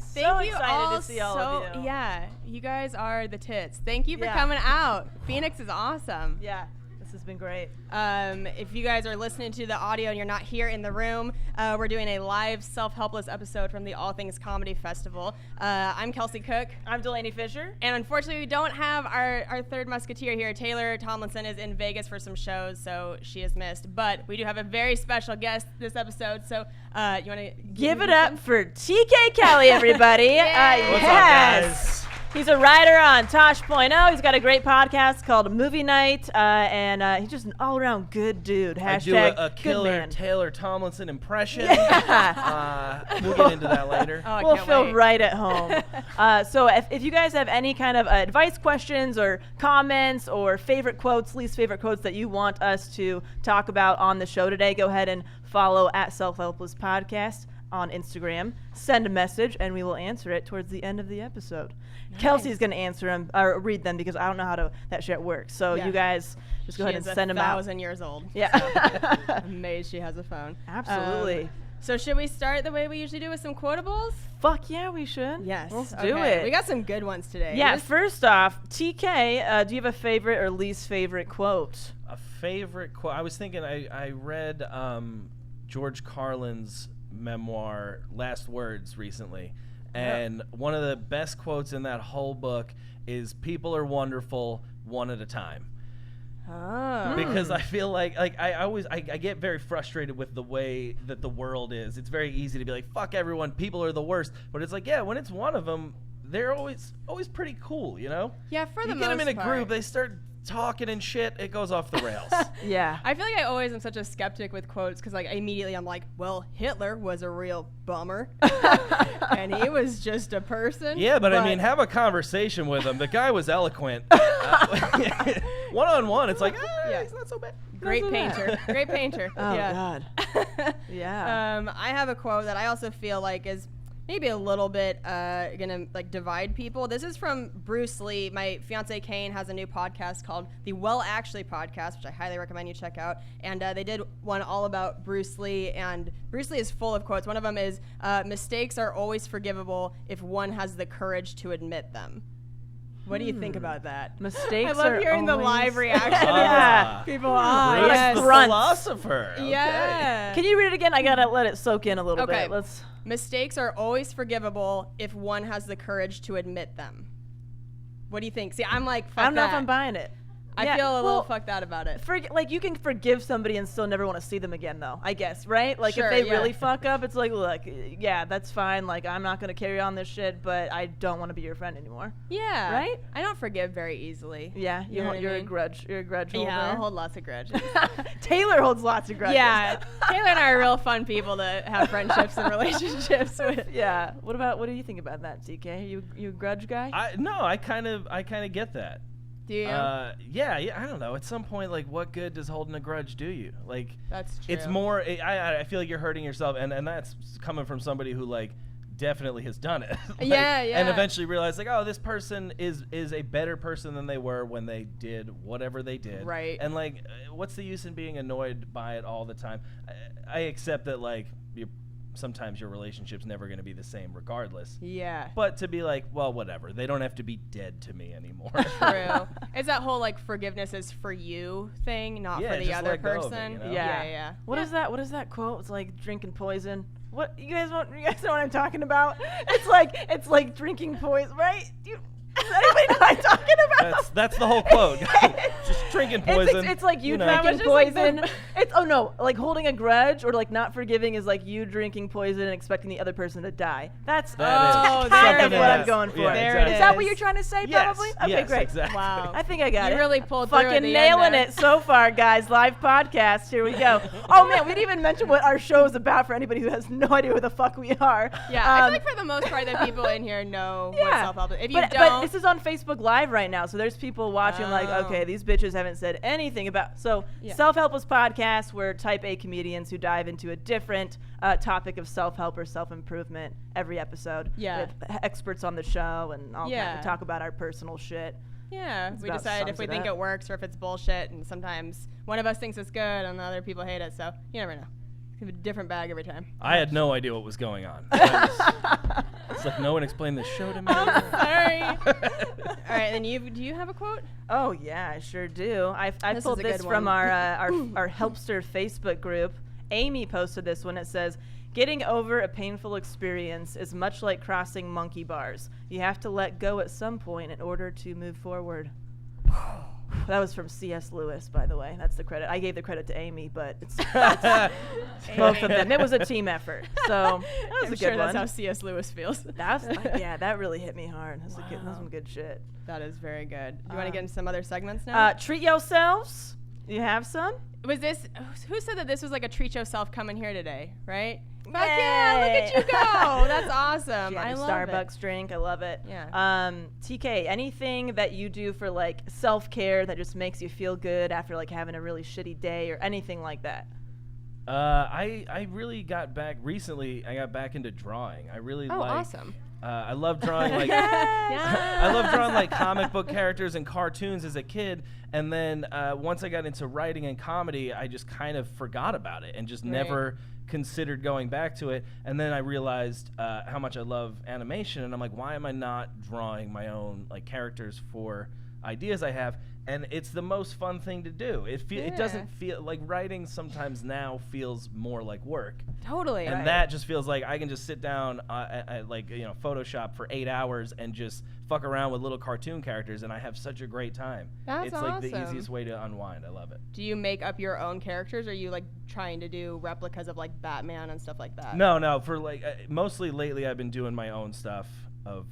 Thank you excited all to see all of you. Yeah, you guys are the tits. Thank you for coming out. Phoenix is awesome. Yeah. This has been great. If you guys are listening to the audio and you're not here in the room, we're doing a live Self-Helpless episode from the All Things Comedy Festival. I'm Kelsey Cook. I'm Delaney Fisher. And unfortunately, we don't have our third musketeer here. Taylor Tomlinson is in Vegas for some shows, so she is missed. But we do have a very special guest this episode, so you want to give it up for TK Kelly, everybody. What's up, guys? He's a writer on Tosh.0. He's got a great podcast called Movie Night, and he's just an all-around good dude. I do a killer Taylor Tomlinson impression. Yeah. We'll get into that later. We'll feel right at home. So if you guys have any kind of advice questions or comments or favorite quotes, least favorite quotes that you want us to talk about on the show today, go ahead and follow at Self-Helpless Podcast on Instagram. Send a message, and we will answer it towards the end of the episode. Nice. Kelsey's going to answer them or read them because I don't know how that shit works. So you guys just go ahead and send them out. 1,000 years old. Yeah. So I'm amazed she has a phone. Absolutely. So should we start the way we usually do with some quotables? Fuck yeah, we should. Yes. Let's do it. We got some good ones today. Yeah, first off, TK, do you have a favorite or least favorite quote? A favorite quote? I was thinking I read George Carlin's memoir, Last Words, recently. And one of the best quotes in that whole book is "People are wonderful one at a time." Oh. Because I feel like I get very frustrated with the way that the world is. It's very easy to be like, fuck everyone, people are the worst. But it's like, yeah, when it's one of them, they're always pretty cool, you know? Yeah, for the most part. You get them in a group, they start talking and shit, it goes off the rails. Yeah. I feel like I always am such a skeptic with quotes because like immediately I'm like, well, Hitler was a real bummer and he was just a person. Yeah, but I mean, have a conversation with him. The guy was eloquent. One-on-one, it's like, it's not so bad. Great painter. Great painter. Oh, God. Yeah. I have a quote that I also feel like is maybe a little bit gonna like divide people. This is from Bruce Lee. My fiance Kane has a new podcast called the Well Actually podcast, which I highly recommend you check out. And they did one all about Bruce Lee, and Bruce Lee is full of quotes. One of them is, mistakes are always forgivable if one has the courage to admit them. What do you think about that? Mistakes I love are hearing the live reaction. Yeah. People, yes. The philosopher. Okay. Yeah. Can you read it again? I gotta let it soak in a little bit. Mistakes are always forgivable if one has the courage to admit them. What do you think? See, I'm like, fuck I don't know that. if I'm buying it. I feel a little fucked out about it. Like, you can forgive somebody and still never want to see them again, though, I guess, right? Like, sure, if they really fuck up, it's like, look, yeah, that's fine. Like, I'm not going to carry on this shit, but I don't want to be your friend anymore. Yeah. Right? I don't forgive very easily. Yeah, you're a grudge holder. Yeah, I'll hold lots of grudges. Taylor holds lots of grudges. Yeah, Taylor and I are real fun people to have friendships and relationships with. Yeah. What do you think about that, TK? You a grudge guy? I kind of get that. Do you? Yeah, I don't know. At some point, like, what good does holding a grudge do you? Like, that's true. It's more. I feel like you're hurting yourself, and that's coming from somebody who like definitely has done it. Like, yeah. And eventually realized like, oh, this person is a better person than they were when they did whatever they did. Right. And like, what's the use in being annoyed by it all the time? I accept that like sometimes your relationship's never going to be the same regardless. Yeah. But to be like, well, whatever. They don't have to be dead to me anymore. True. It's that whole like forgiveness is for you thing, not for the other person. It, you know? Yeah. What is that quote? It's like drinking poison. What you guys know what I'm talking about? It's like drinking poison, right? Does anybody know what I'm talking about? That's the whole quote. Just drinking poison. It's like you drinking poison. Like holding a grudge or like not forgiving is like you drinking poison and expecting the other person to die. That's kind of what I'm going for. Yeah, exactly. Is that what you're trying to say? Yes. Probably. Okay, yes, great. Exactly. Wow. I think I got it. You really pulled through. Fucking nailing it so far, guys. Live podcast. Here we go. Oh man, we didn't even mention what our show is about for anybody who has no idea who the fuck we are. Yeah, I feel like for the most part that people in here know what Self-Helpless. If you don't, but this is on Facebook Live right now, so there's people watching like, okay, these bitches haven't said anything about. So Self-Helpless podcast, we're type A comedians who dive into a different topic of self-help or self-improvement every episode. Yeah. With experts on the show and all kind of talk about our personal shit. Yeah, we decide if we think it works or if it's bullshit, and sometimes one of us thinks it's good and the other people hate it, so you never know. It's a different bag every time. I had no idea what was going on. It's like no one explained this show to me. Sorry. All right, then do you have a quote? Oh yeah, I sure do. I This pulled is a this good from one. our Helpster Facebook group. Amy posted this one. It says, "Getting over a painful experience is much like crossing monkey bars. You have to let go at some point in order to move forward." That was from C.S. Lewis, by the way. That's the credit. I gave the credit to Amy, but it's both of them. It was a team effort. So that was I'm a good sure one. that's how C.S. Lewis feels. That was, yeah, that really hit me hard. That was some good shit. That is very good. Do you want to get into some other segments now? Treat yourselves. You have some? Was this, who said that this was like a treat yourself coming here today, right? Fuck yeah, look at you go. That's awesome. She had I a love Starbucks drink. I love it. Yeah. TK, anything that you do for like self-care that just makes you feel good after like having a really shitty day or anything like that? I really got back recently. I got back into drawing. I really Oh, like. awesome. I love drawing like Yes. I love drawing like comic book characters and cartoons as a kid, and then once I got into writing and comedy, I just kind of forgot about it and just never considered going back to it. And then I realized how much I love animation, and I'm like, why am I not drawing my own like characters for ideas I have? And it's the most fun thing to do. It doesn't feel like writing. Sometimes now feels more like work. Totally. And that just feels like I can just sit down at like, you know, Photoshop for 8 hours and just fuck around with little cartoon characters, and I have such a great time. That's It's like the awesome. easiest way to unwind. I love it. Do you make up your own characters, or are you like trying to do replicas of like Batman and stuff like that? No, for like mostly lately I've been doing my own stuff of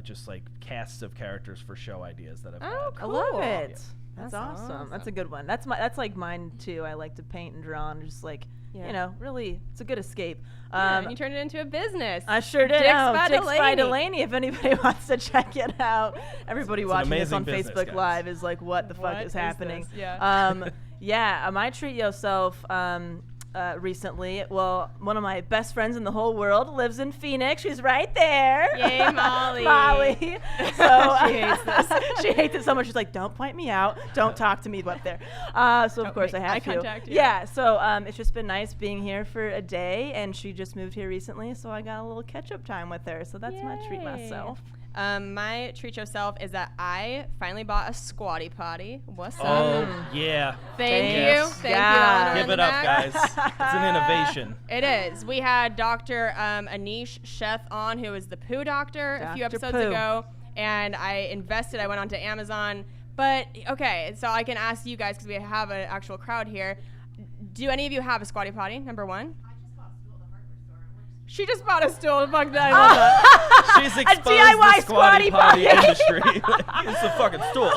just like casts of characters for show ideas that I've had. Oh, I cool. love it. Yeah. That's That's awesome. That's a awesome. good one. That's like mine too. I like to paint and draw and just like, Yeah. you know, really, it's a good escape. Yeah, and you turned it into a business. I sure did. Dick's Oh, by Dick's by Delaney. Delaney, if anybody wants to check it out. Everybody It's an watching this amazing on business, Facebook guys. Live is like, what the fuck What is is happening? this? Yeah. Yeah, my treat yourself recently. Well, one of my best friends in the whole world lives in Phoenix. She's right there. Yay, Molly. Molly. So She hates this. She hates it so much. She's like, don't point me out. Don't talk to me up there. So of Don't course I make have eye to. contact, yeah. Yeah. So it's just been nice being here for a day, and she just moved here recently, so I got a little catch-up time with her. So that's my treat Yay. myself. My treat yourself is that I finally bought a squatty potty. What's up? Oh yeah. Thank Yes. you. Thank Yeah. you. Honor Give in it the up, back. guys. It's an innovation. It is. We had Dr. Anish Sheth on, who is the poo doctor, a few Dr. episodes Poo. ago, and I invested. I went onto Amazon. But, okay, so I can ask you guys, because we have an actual crowd here. Do any of you have a squatty potty, number one? She just bought a stool. Fuck that. I love that. She's exposed DIY the squatty squatty potty potty. industry. It's a fucking stool.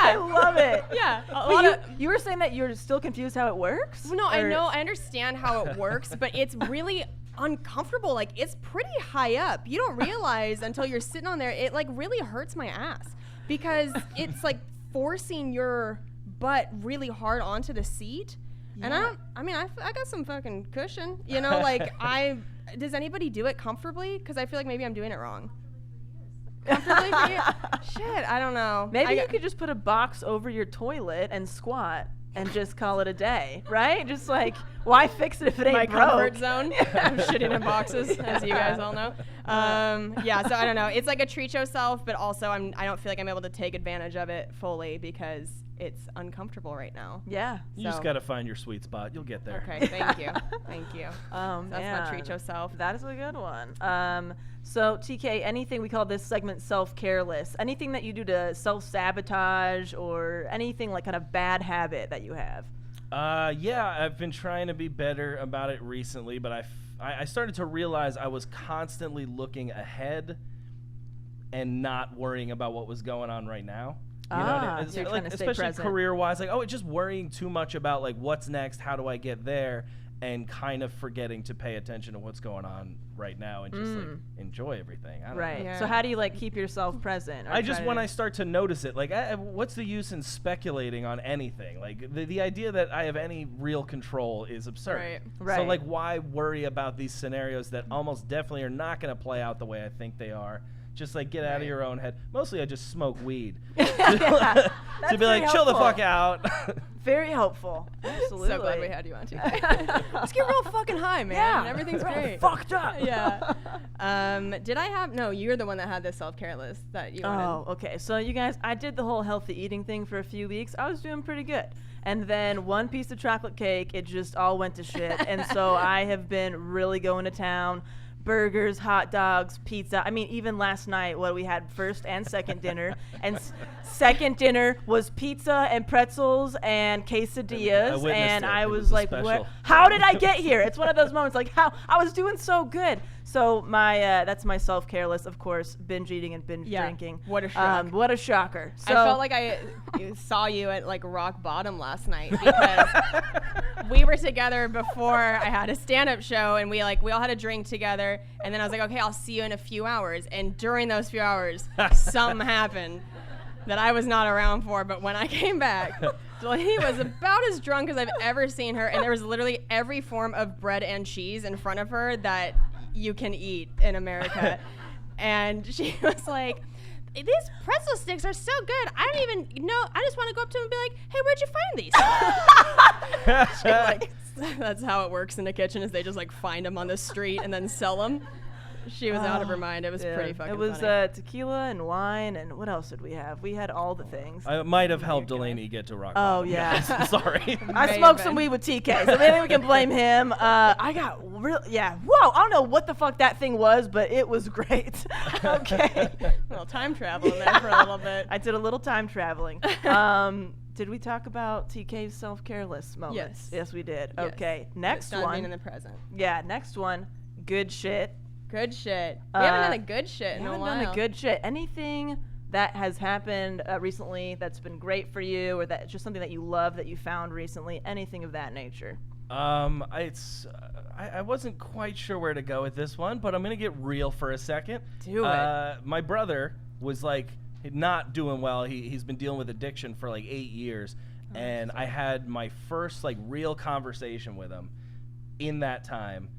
I love it. Yeah. A Wait, lot you, of, you were saying that you're still confused how it works? Well, no, I Or- know, I understand how it works, but it's really uncomfortable. Like, it's pretty high up. You don't realize until you're sitting on there. It like really hurts my ass because it's like forcing your butt really hard onto the seat. And I got some fucking cushion, you know, like does anybody do it comfortably? Because I feel like maybe I'm doing it wrong. Comfortably for you? Shit, I don't know. Maybe I you got- could just put a box over your toilet and squat and just call it a day, right? Just like, why fix it if it ain't my broke? comfort zone. I'm shitting in boxes, as you guys all know. Yeah, so I don't know. It's like a treat yourself, but also I don't feel like I'm able to take advantage of it fully because it's uncomfortable right now. Yeah. You just So- gotta find your sweet spot. You'll get there. Okay, thank you. Thank you. That's That's my treat yourself. That is a good one. So TK, anything, we call this segment self-careless. Anything that you do to self-sabotage or anything like kind of bad habit that you have? Yeah, I've been trying to be better about it recently, but I started to realize I was constantly looking ahead and not worrying about what was going on right now. You know what I mean? so you're Like, trying to stay especially present. career-wise, like, just worrying too much about like what's next, how do I get there, and kind of forgetting to pay attention to what's going on right now and just like enjoy everything. I don't Right. know. Yeah. So how do you like keep yourself present? Or I just try when to- I start to notice it, like, what's the use in speculating on anything? Like, the idea that I have any real control is absurd. Right. Right. So, like, why worry about these scenarios that almost definitely are not going to play out the way I think they are? Just like get out of your own head. Mostly I just smoke weed. Yeah, To be like, chill the fuck out. Very helpful. Absolutely. So glad we had you on TK. Let's get real fucking high, man. Yeah. Everything's great. Fucked up. Yeah. Did I have? No, you're the one that had this self-care list that you wanted. Oh, okay. So you guys, I did the whole healthy eating thing for a few weeks. I was doing pretty good. And then one piece of chocolate cake, it just all went to shit. And so I have been really going to town. Burgers, hot dogs, pizza. I mean, even last night, we had first and second dinner. And second dinner was pizza and pretzels and quesadillas. And I was like, how did I get here? It's one of those moments like, how I was doing so good. So that's my self-care list, of course, binge eating and binge drinking. What a shock. What a shocker. So, I felt like I saw you at like rock bottom last night because we were together before I had a stand-up show, and we all had a drink together, and then I was like, okay, I'll see you in a few hours. And during those few hours, something happened that I was not around for, but when I came back, Delaney was about as drunk as I've ever seen her, and there was literally every form of bread and cheese in front of her that you can eat in America. And she was like, these pretzel sticks are so good. I don't even know. I just want to go up to them and be like, hey, where'd you find these? She, like, that's how it works in the kitchen, is they just like find them on the street and then sell them. She was out of her mind. It was pretty fucking funny. It was tequila and wine, and what else did we have? We had all the things. I might have helped Delaney get to rock Oh, bottom. yeah. Sorry. I smoked some weed with TK, so maybe we can blame him. I got whoa, I don't know what the fuck that thing was, but it was great. Okay. A little time travel in there for a little bit. I did a little time traveling. Did we talk about TK's self-care list moments? Yes. Yes, we did. Yes. Okay. Next Not one. being in the present. Yeah, next one. Good shit. Good shit. We haven't done a good shit in a while. We haven't done a good shit. Anything that has happened recently that's been great for you, or that's just something that you love that you found recently, anything of that nature? I wasn't quite sure where to go with this one, but I'm gonna get real for a second. Do it. My brother was like not doing well. He's been dealing with addiction for like 8 years, and I had my first like real conversation with him in that time.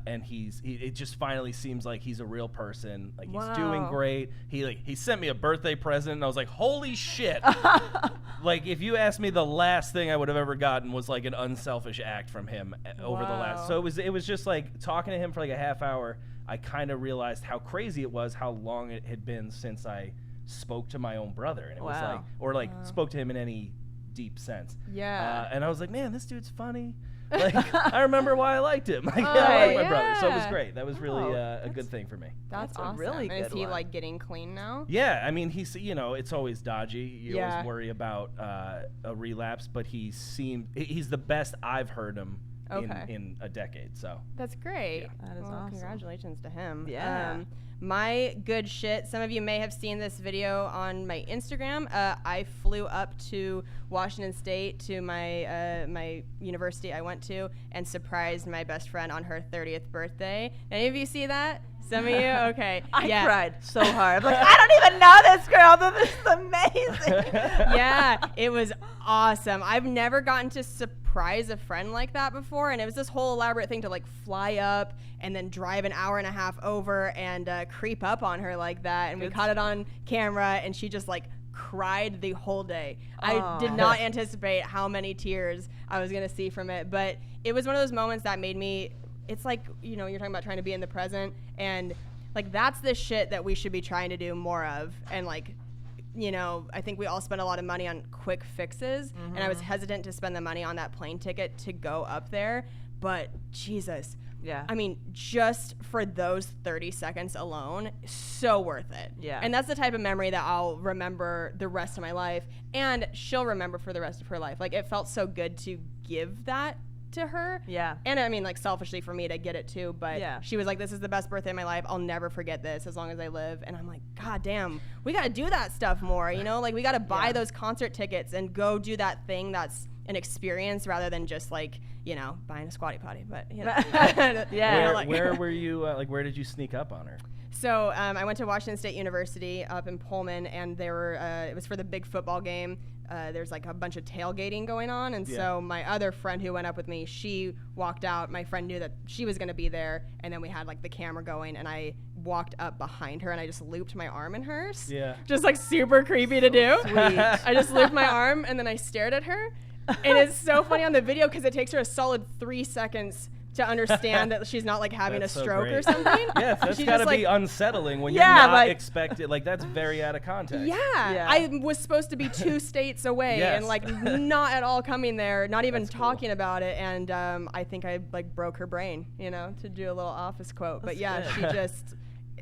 And it just finally seems like he's a real person. Like he's doing great. He sent me a birthday present, and I was like, holy shit. Like if you asked me, the last thing I would have ever gotten was like an unselfish act from him over the last. So it was just like talking to him for like a half hour. I kind of realized how crazy it was, how long it had been since I spoke to my own brother, and it was like, or like spoke to him in any deep sense. Yeah. And I was like, man, this dude's funny. Like, I remember why I liked him. Like, I like my brother, so it was great. That was really a good thing for me. That's awesome. really and good is he one. like getting clean now? Yeah, I mean, he's it's always dodgy. You always worry about a relapse, but he's the best I've heard him in a decade. So that's great. Yeah. That is awesome. Congratulations to him. Yeah. My good shit. Some of you may have seen this video on my Instagram. I flew up to Washington State to my university I went to and surprised my best friend on her 30th birthday. Any of you see that? Some of you? Okay. I cried so hard. I'm like, I don't even know this girl, but this is amazing. Yeah, it was awesome. I've never gotten to surprise a friend like that before, and it was this whole elaborate thing to like fly up and then drive an hour and a half over and creep up on her like that. And we caught it on camera, and she just like cried the whole day. I did not anticipate how many tears I was going to see from it, but it was one of those moments that made me, it's like, you're talking about trying to be in the present, and like that's the shit that we should be trying to do more of. And like, I think we all spend a lot of money on quick fixes, and I was hesitant to spend the money on that plane ticket to go up there, but Jesus. Yeah. I mean, just for those 30 seconds alone, so worth it. Yeah. And that's the type of memory that I'll remember the rest of my life, and she'll remember for the rest of her life. Like, it felt so good to give that to her. Yeah. And I mean, like, selfishly for me to get it too, but she was like, this is the best birthday of my life. I'll never forget this as long as I live. And I'm like, God damn, we got to do that stuff more, like we got to buy those concert tickets and go do that thing that's an experience rather than just like, buying a squatty potty. But Where were you? Where did you sneak up on her? So I went to Washington State University up in Pullman, and it was for the big football game. There's like a bunch of tailgating going on, and so my other friend who went up with me, she walked out. My friend knew that she was going to be there, and then we had like the camera going, and I walked up behind her and I just looped my arm in hers. Yeah. Just like super creepy to do. Sweet. I just looped my arm and then I stared at her. And it's so funny on the video because it takes her a solid 3 seconds to understand that she's not like having That's a so stroke great. or something. Yes, that's She gotta just, be like, unsettling when Yeah, you're not like- expected. Like that's very out of context. Yeah. Yeah. I was supposed to be 2 states away Yes. and like not at all coming there, not even That's cool. talking about it. And I think I like broke her brain, you know, to do a little office quote. But That's yeah, good.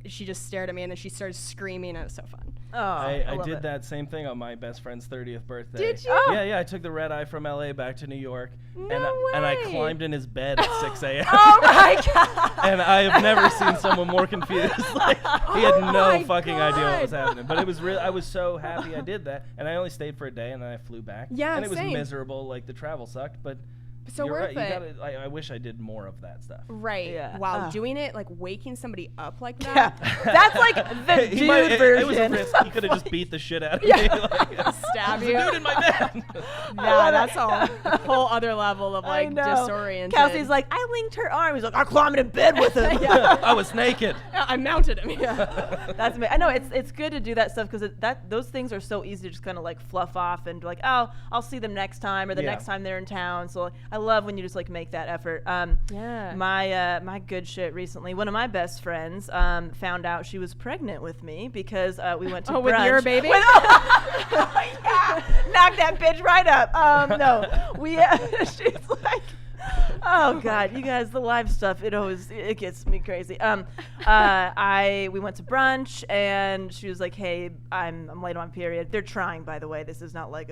she just stared at me and then she started screaming and it was so fun. Oh, I love did it. that same thing on my best friend's 30th birthday. Did you? Oh. Yeah, I took the red eye from LA back to New York. No and I way. climbed in his bed at 6 a.m. Oh my god. And I have never seen someone more confused. Like he had Oh no my fucking idea what was God. happening. But it was real. I was so happy I did that, and I only stayed for a day, and then I flew back. Yeah, and it was same. miserable. Like the travel sucked, but So you're worth right. it. I wish I did more of that stuff. Right. Yeah. Wow, doing it, like waking somebody up like Yeah, that. that's like the He dude might- version. It was a risk. He could have just beat the shit out of Yeah. me. Like, Stab there's you. a dude in my bed. Yeah, that's a whole other level of like I know. disoriented. Kelsey's like, I linked her arm. He's like, I climbed in bed with him. I was naked. Yeah, I mounted him. Yeah. That's me. I know it's good to do that stuff because those things are so easy to just kind of like fluff off and be like, oh, I'll see them next time or the Yeah. next time they're in town. So I love when you just like make that effort. Yeah. My good shit recently. One of my best friends found out she was pregnant with me because we went to Oh, with brunch. your baby? Yeah. Knock that bitch right up. No, we. She's like. Oh God, you guys, the live stuff, it gets me crazy. We went to brunch and she was like, "Hey, I'm late on my period." They're trying, by the way. This is not like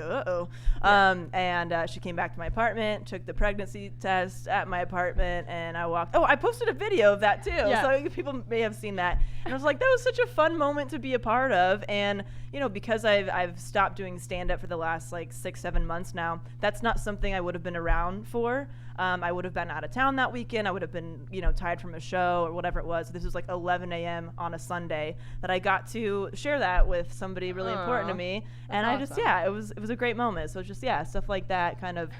and she came back to my apartment, took the pregnancy test at my apartment, and I posted a video of that too. Yeah. So people may have seen that. And I was like, that was such a fun moment to be a part of. And you know, because I've stopped doing stand up for the last like 6-7 months now, that's not something I would have been around for. I would have been out of town that weekend. I would have been, tired from a show or whatever it was. This was like 11 a.m. on a Sunday that I got to share that with somebody really important to me. And I just, awesome. it was a great moment. So it's just, stuff like that, kind of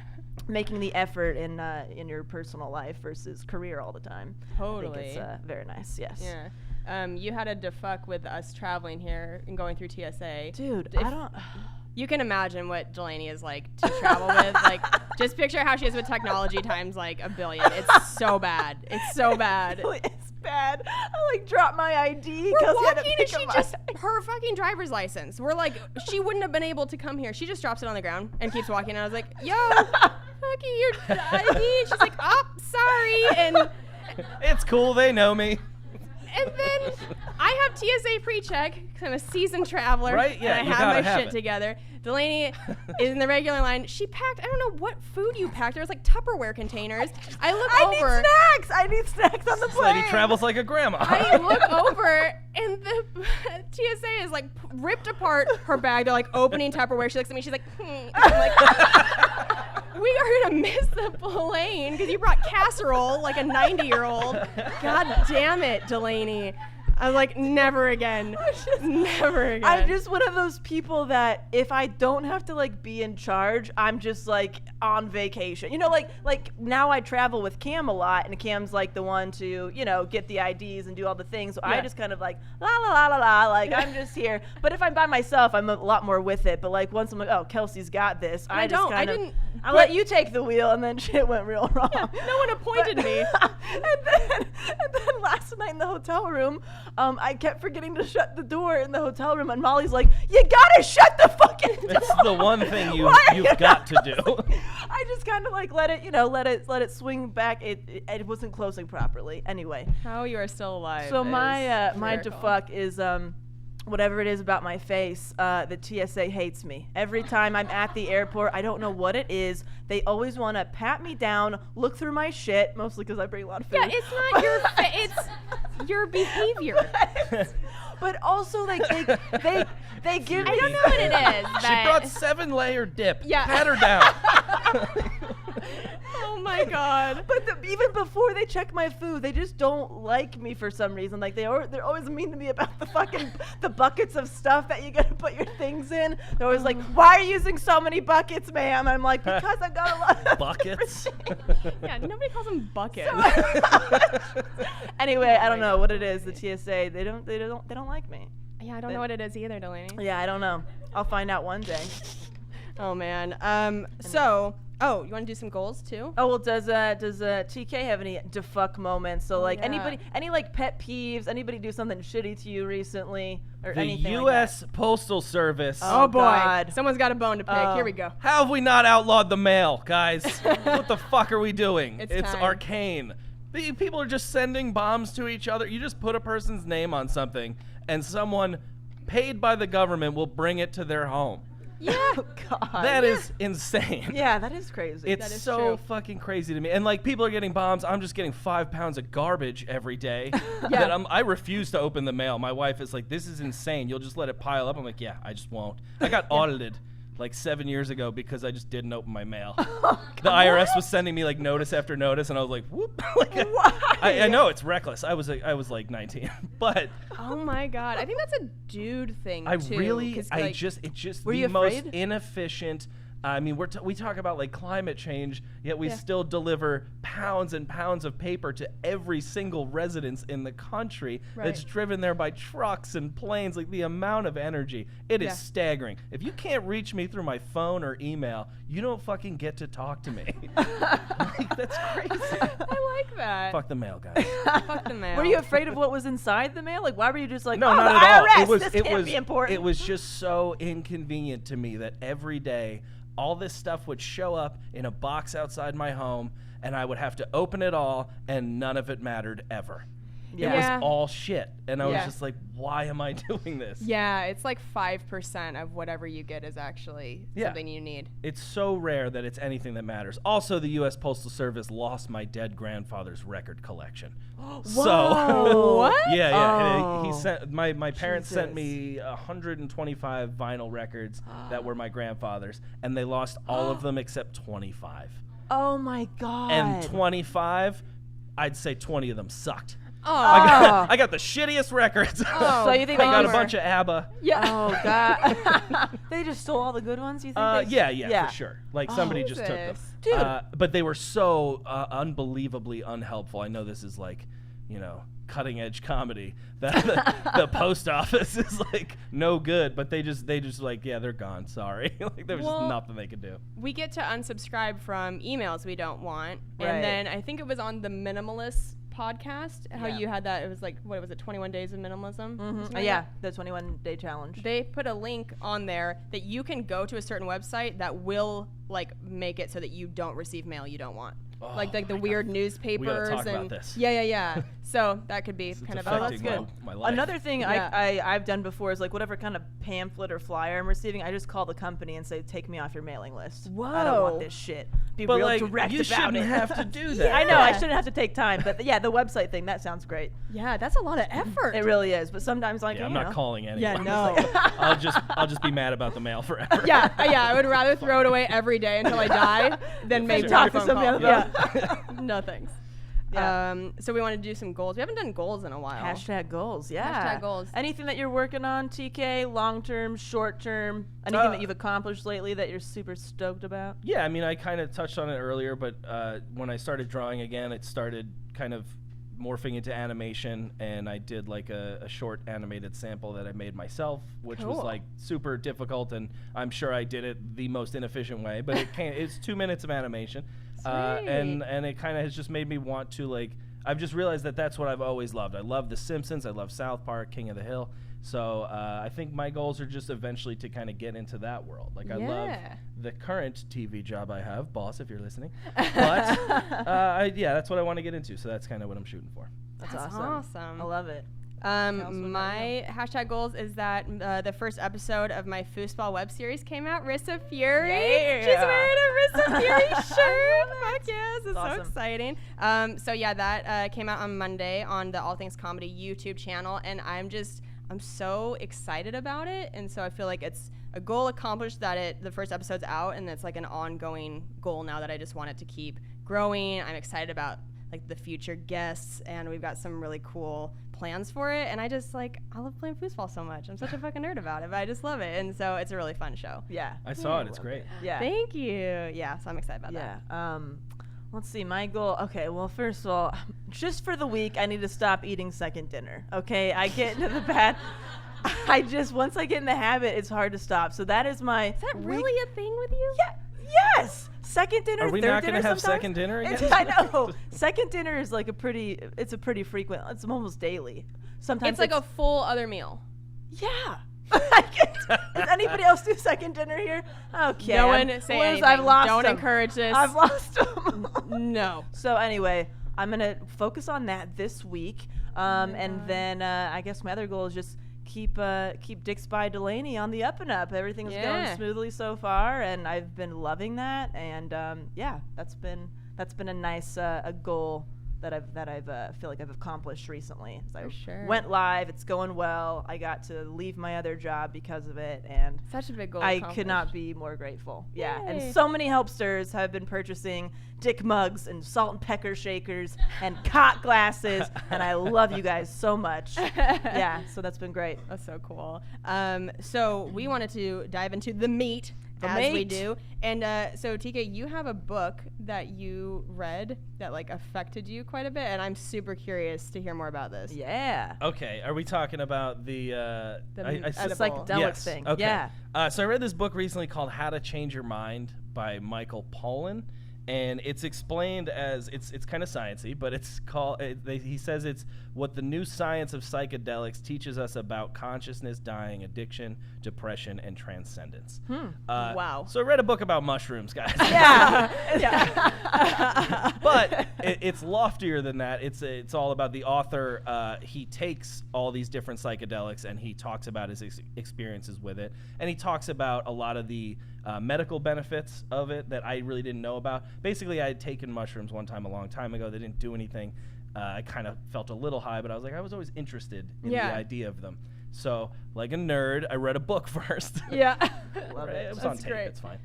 making the effort in your personal life versus career all the time. Totally. I think it's very nice. Yes. Yeah. You had a defuck with us traveling here and going through TSA. Dude, If- I don't. You can imagine what Delaney is like to travel with. Like, just picture how she is with technology times like a billion. It's so bad. It's so bad. It's bad. I like dropped my ID. We're Kelsey had to walking and pick she up my just, ID. her fucking driver's license. We're like, she wouldn't have been able to come here. She just drops it on the ground and keeps walking. And I was like, yo, fucking your ID. And she's like, oh, sorry. And It's cool. They know me. then I have TSA pre-check because I'm a seasoned traveler. Right? Yeah, and you I have gotta my have shit it. together. Delaney is in the regular line. She packed, I don't know what food you packed. There was like Tupperware containers. I look over. I need snacks on the This plane. lady travels like a grandma. I look over and the TSA is like ripped apart her bag. They're like opening Tupperware. She looks at me. She's like, I'm like, we are gonna miss the plane because you brought casserole like a 90-year-old. God damn it, Delaney. I was like, never again. Never again. I'm just one of those people that if I don't have to like be in charge, I'm just like on vacation. Like now I travel with Cam a lot, and Cam's like the one to get the IDs and do all the things. So I Yeah. just kind of like la la la la la, like I'm just here. But if I'm by myself, I'm a lot more with it. But like once I'm like, oh, Kelsey's got this, I just don't. I kind of didn't I'll let you take the wheel, and then shit went real wrong. no one appointed me. and then last night in the hotel room, I kept forgetting to shut the door in the hotel room, and Molly's like, "You gotta shut the fucking door." It's the one thing Why are you you've got to not do. closing? I just kind of like let it swing back. It wasn't closing properly. Anyway, How you are still alive. so is my miracle. defuck is whatever it is about my face, the TSA hates me. Every time I'm at the airport, I don't know what it is. They always want to pat me down, look through my shit, mostly because I bring a lot of food. Yeah, it's not your it's your behavior. But also, like, they give me. I don't know what it is, She but brought 7-layer dip. Yeah. Pat her down. oh Oh my god. But even before they check my food, they just don't like me for some reason. Like they're always mean to me about the buckets of stuff that you gotta put your things in. They're always like, "Why are you using so many buckets, ma'am?" I'm like, "Because I got a lot of Buckets. Yeah, nobody calls them buckets. Anyway, I don't know what it is. The TSA, they don't like me. Yeah, I don't know what it is either, Delaney. Yeah, I don't know. I'll find out one day. Oh man. So, you want to do some goals too? Oh well, does TK have any defuck moments? So like yeah. any like pet peeves? Anybody do something shitty to you recently or The anything? U.S. Like Postal Service. Oh boy, God. someone's got a bone to pick. Oh. Here we go. How have we not outlawed the mail, guys? What the fuck are we doing? It's time. arcane. People are just sending bombs to each other. You just put a person's name on something, and someone paid by the government will bring it to their home. Yeah. Oh God. That is insane. Yeah, that is crazy. It's That is so true. fucking crazy to me. And like people are getting bombs. I'm just getting 5 pounds of garbage every day. Yeah. That I refuse to open the mail. My wife is like, "This is insane. You'll just let it pile up." I'm like, "Yeah, I just won't." I got audited like 7 years ago because I just didn't open my mail. The IRS was sending me like notice after notice, and I was like, "Whoop!" Like, Why? I know it's reckless. I was like 19, but Oh my god. I think that's a dude thing I too. really, 'cause, I like, just, it's just Were the you most afraid? inefficient. I mean, we talk about like climate change, yet we Yeah. still deliver pounds and pounds of paper to every single residence in the country that's Right. driven there by trucks and planes. Like the amount of energy, it is Yeah. staggering. If you can't reach me through my phone or email, you don't fucking get to talk to me. Like, that's crazy. I like that. Fuck the mail, guys. Fuck the mail. Were you afraid of what was inside the mail? Like, why were you just like, No, oh, not the at all. IRS, this can't be important. It was just so inconvenient to me that every day all this stuff would show up in a box outside my home, and I would have to open it all, and none of it mattered ever. Yeah. It Yeah. was all shit, and I was Yeah. just like, why am I doing this? Yeah, it's like 5% of whatever you get is actually Yeah. something you need. It's so rare that it's anything that matters. Also, the U.S. Postal Service lost my dead grandfather's record collection. So, What? yeah. He Oh. sent my parents sent Jesus. me 125 vinyl records that were my grandfather's, and they lost all of them except 25. Oh my God. And 25, I'd say 20 of them sucked. Oh, I got the shittiest records. So you think I got a bummer. bunch of ABBA. yeah. Oh God. They just stole all the good ones. You think? Yeah, for sure. Like somebody just took them. Jesus. Dude. But they were so unbelievably unhelpful. I know this is like, cutting edge comedy. That the post office is like no good, but they just like, yeah, they're gone. Sorry. Like there was Well, just nothing they could do. We get to unsubscribe from emails we don't want. Right. And then I think it was on the Minimalist podcast how Yeah. you had that. It was like, what was it, 21 Days of Minimalism? Something like Yeah, that? the 21-day challenge. They put a link on there that you can go to a certain website that will like make it so that you don't receive mail you don't want. Oh like the my weird God. newspapers talk and about this. Yeah. So that could be It's kind of Oh, that's affecting good. my life. Another thing Yeah. I've done before is like whatever kind of pamphlet or flyer I'm receiving, I just call the company and say, take me off your mailing list. I don't Whoa. want this shit. Be But real like, direct you about shouldn't it. have to do that. I know, I Yeah. shouldn't have to take time, but yeah, the website thing, that sounds great. Yeah, that's a lot of effort. It really is, but sometimes like, Yeah, I'm you not know. calling anyone. Yeah, no. I'll just be mad about the mail forever. yeah, I would rather throw it away every day until I die than make sure. talk Talk to phone somebody call. else. Yeah. No thanks. Yeah. So we want to do some goals. We haven't done goals in a while. Hashtag goals, yeah. Hashtag goals. Anything that you're working on, TK, long term, short term, anything that you've accomplished lately that you're super stoked about? Yeah, I mean, I kind of touched on it earlier, but when I started drawing again, it started kind of morphing into animation, and I did like a short animated sample that I made myself, which was Cool. like super difficult, and I'm sure I did it the most inefficient way, but it's 2 minutes of animation, and it kind of has just made me want to like. I've just realized that that's what I've always loved. I love The Simpsons. I love South Park, King of the Hill. So I think my goals are just eventually to kind of get into that world. Like I love Yeah. the current TV job I have, boss, if you're listening. But that's what I want to get into. So that's kind of what I'm shooting for. That's That's awesome. awesome. I love it. else would My hashtag goals is that the first episode of my foosball web series came out. Rissa Fury. Yeah. She's wearing a Rissa Fury shirt. Fuck yes, it's Awesome. so exciting. So yeah, that came out on Monday on the All Things Comedy YouTube channel, and I'm so excited about it, and so I feel like it's a goal accomplished that the first episode's out, and it's like an ongoing goal now that I just want it to keep growing. I'm excited about like the future guests, and we've got some really cool plans for it. And I just like, I love playing foosball so much. I'm such a fucking nerd about it, but I just love it. And so it's a really fun show. Yeah. I saw it. It's great. Yeah. Thank you. Yeah, so I'm excited about that. Yeah. Let's see, my goal. Okay, well, first of all, just for the week, I need to stop eating second dinner. Okay, I get into the bad. Once I get in the habit, it's hard to stop. So that is my. Is that really a thing with you? Yeah. Yes. Second dinner. Are we third not dinner going to have sometimes? second dinner again? I know. Second dinner is like a pretty frequent. It's almost daily. Sometimes It's like a full other meal. Yeah. Does anybody else do second dinner here? Okay. No one say anything. I've lost Don't them. encourage this. I've lost them. No. So anyway, I'm gonna focus on that this week, and then I guess my other goal is just keep Dick's by Delaney on the up and up. Everything's going smoothly so far, and I've been loving that. And that's been a nice a goal that I've feel like I've accomplished recently. So For sure. Went live. It's going well. I got to leave my other job because of it, and Such a big goal. I could not be more grateful. Yeah, Yay. and so many helpsters have been purchasing Dick mugs and salt and pecker shakers and cot glasses, and I love you guys so much. Yeah, so that's been great. That's so cool. So we wanted to dive into the meat, as we do. And so TK, you have a book that you read that like affected you quite a bit, and I'm super curious to hear more about this. Yeah. Okay, are we talking about the psychedelic yes. thing? Okay. Yeah. So I read this book recently called How to Change Your Mind by Michael Pollan, and it's explained as it's kind of sciencey, but it's called. He says it's what the new science of psychedelics teaches us about consciousness, dying, addiction, depression, and transcendence. Wow. So I read a book about mushrooms, guys. Yeah. But it's loftier than that. It's all about the author. He takes all these different psychedelics and he talks about his experiences with it, and he talks about a lot of the medical benefits of it that I really didn't know about. Basically, I had taken mushrooms one time a long time ago. They didn't do anything. I kind of felt a little high, but I was always interested in the idea of them. So, like a nerd, I read a book first. Yeah. Love It it. was on That's tape. great. It's fine.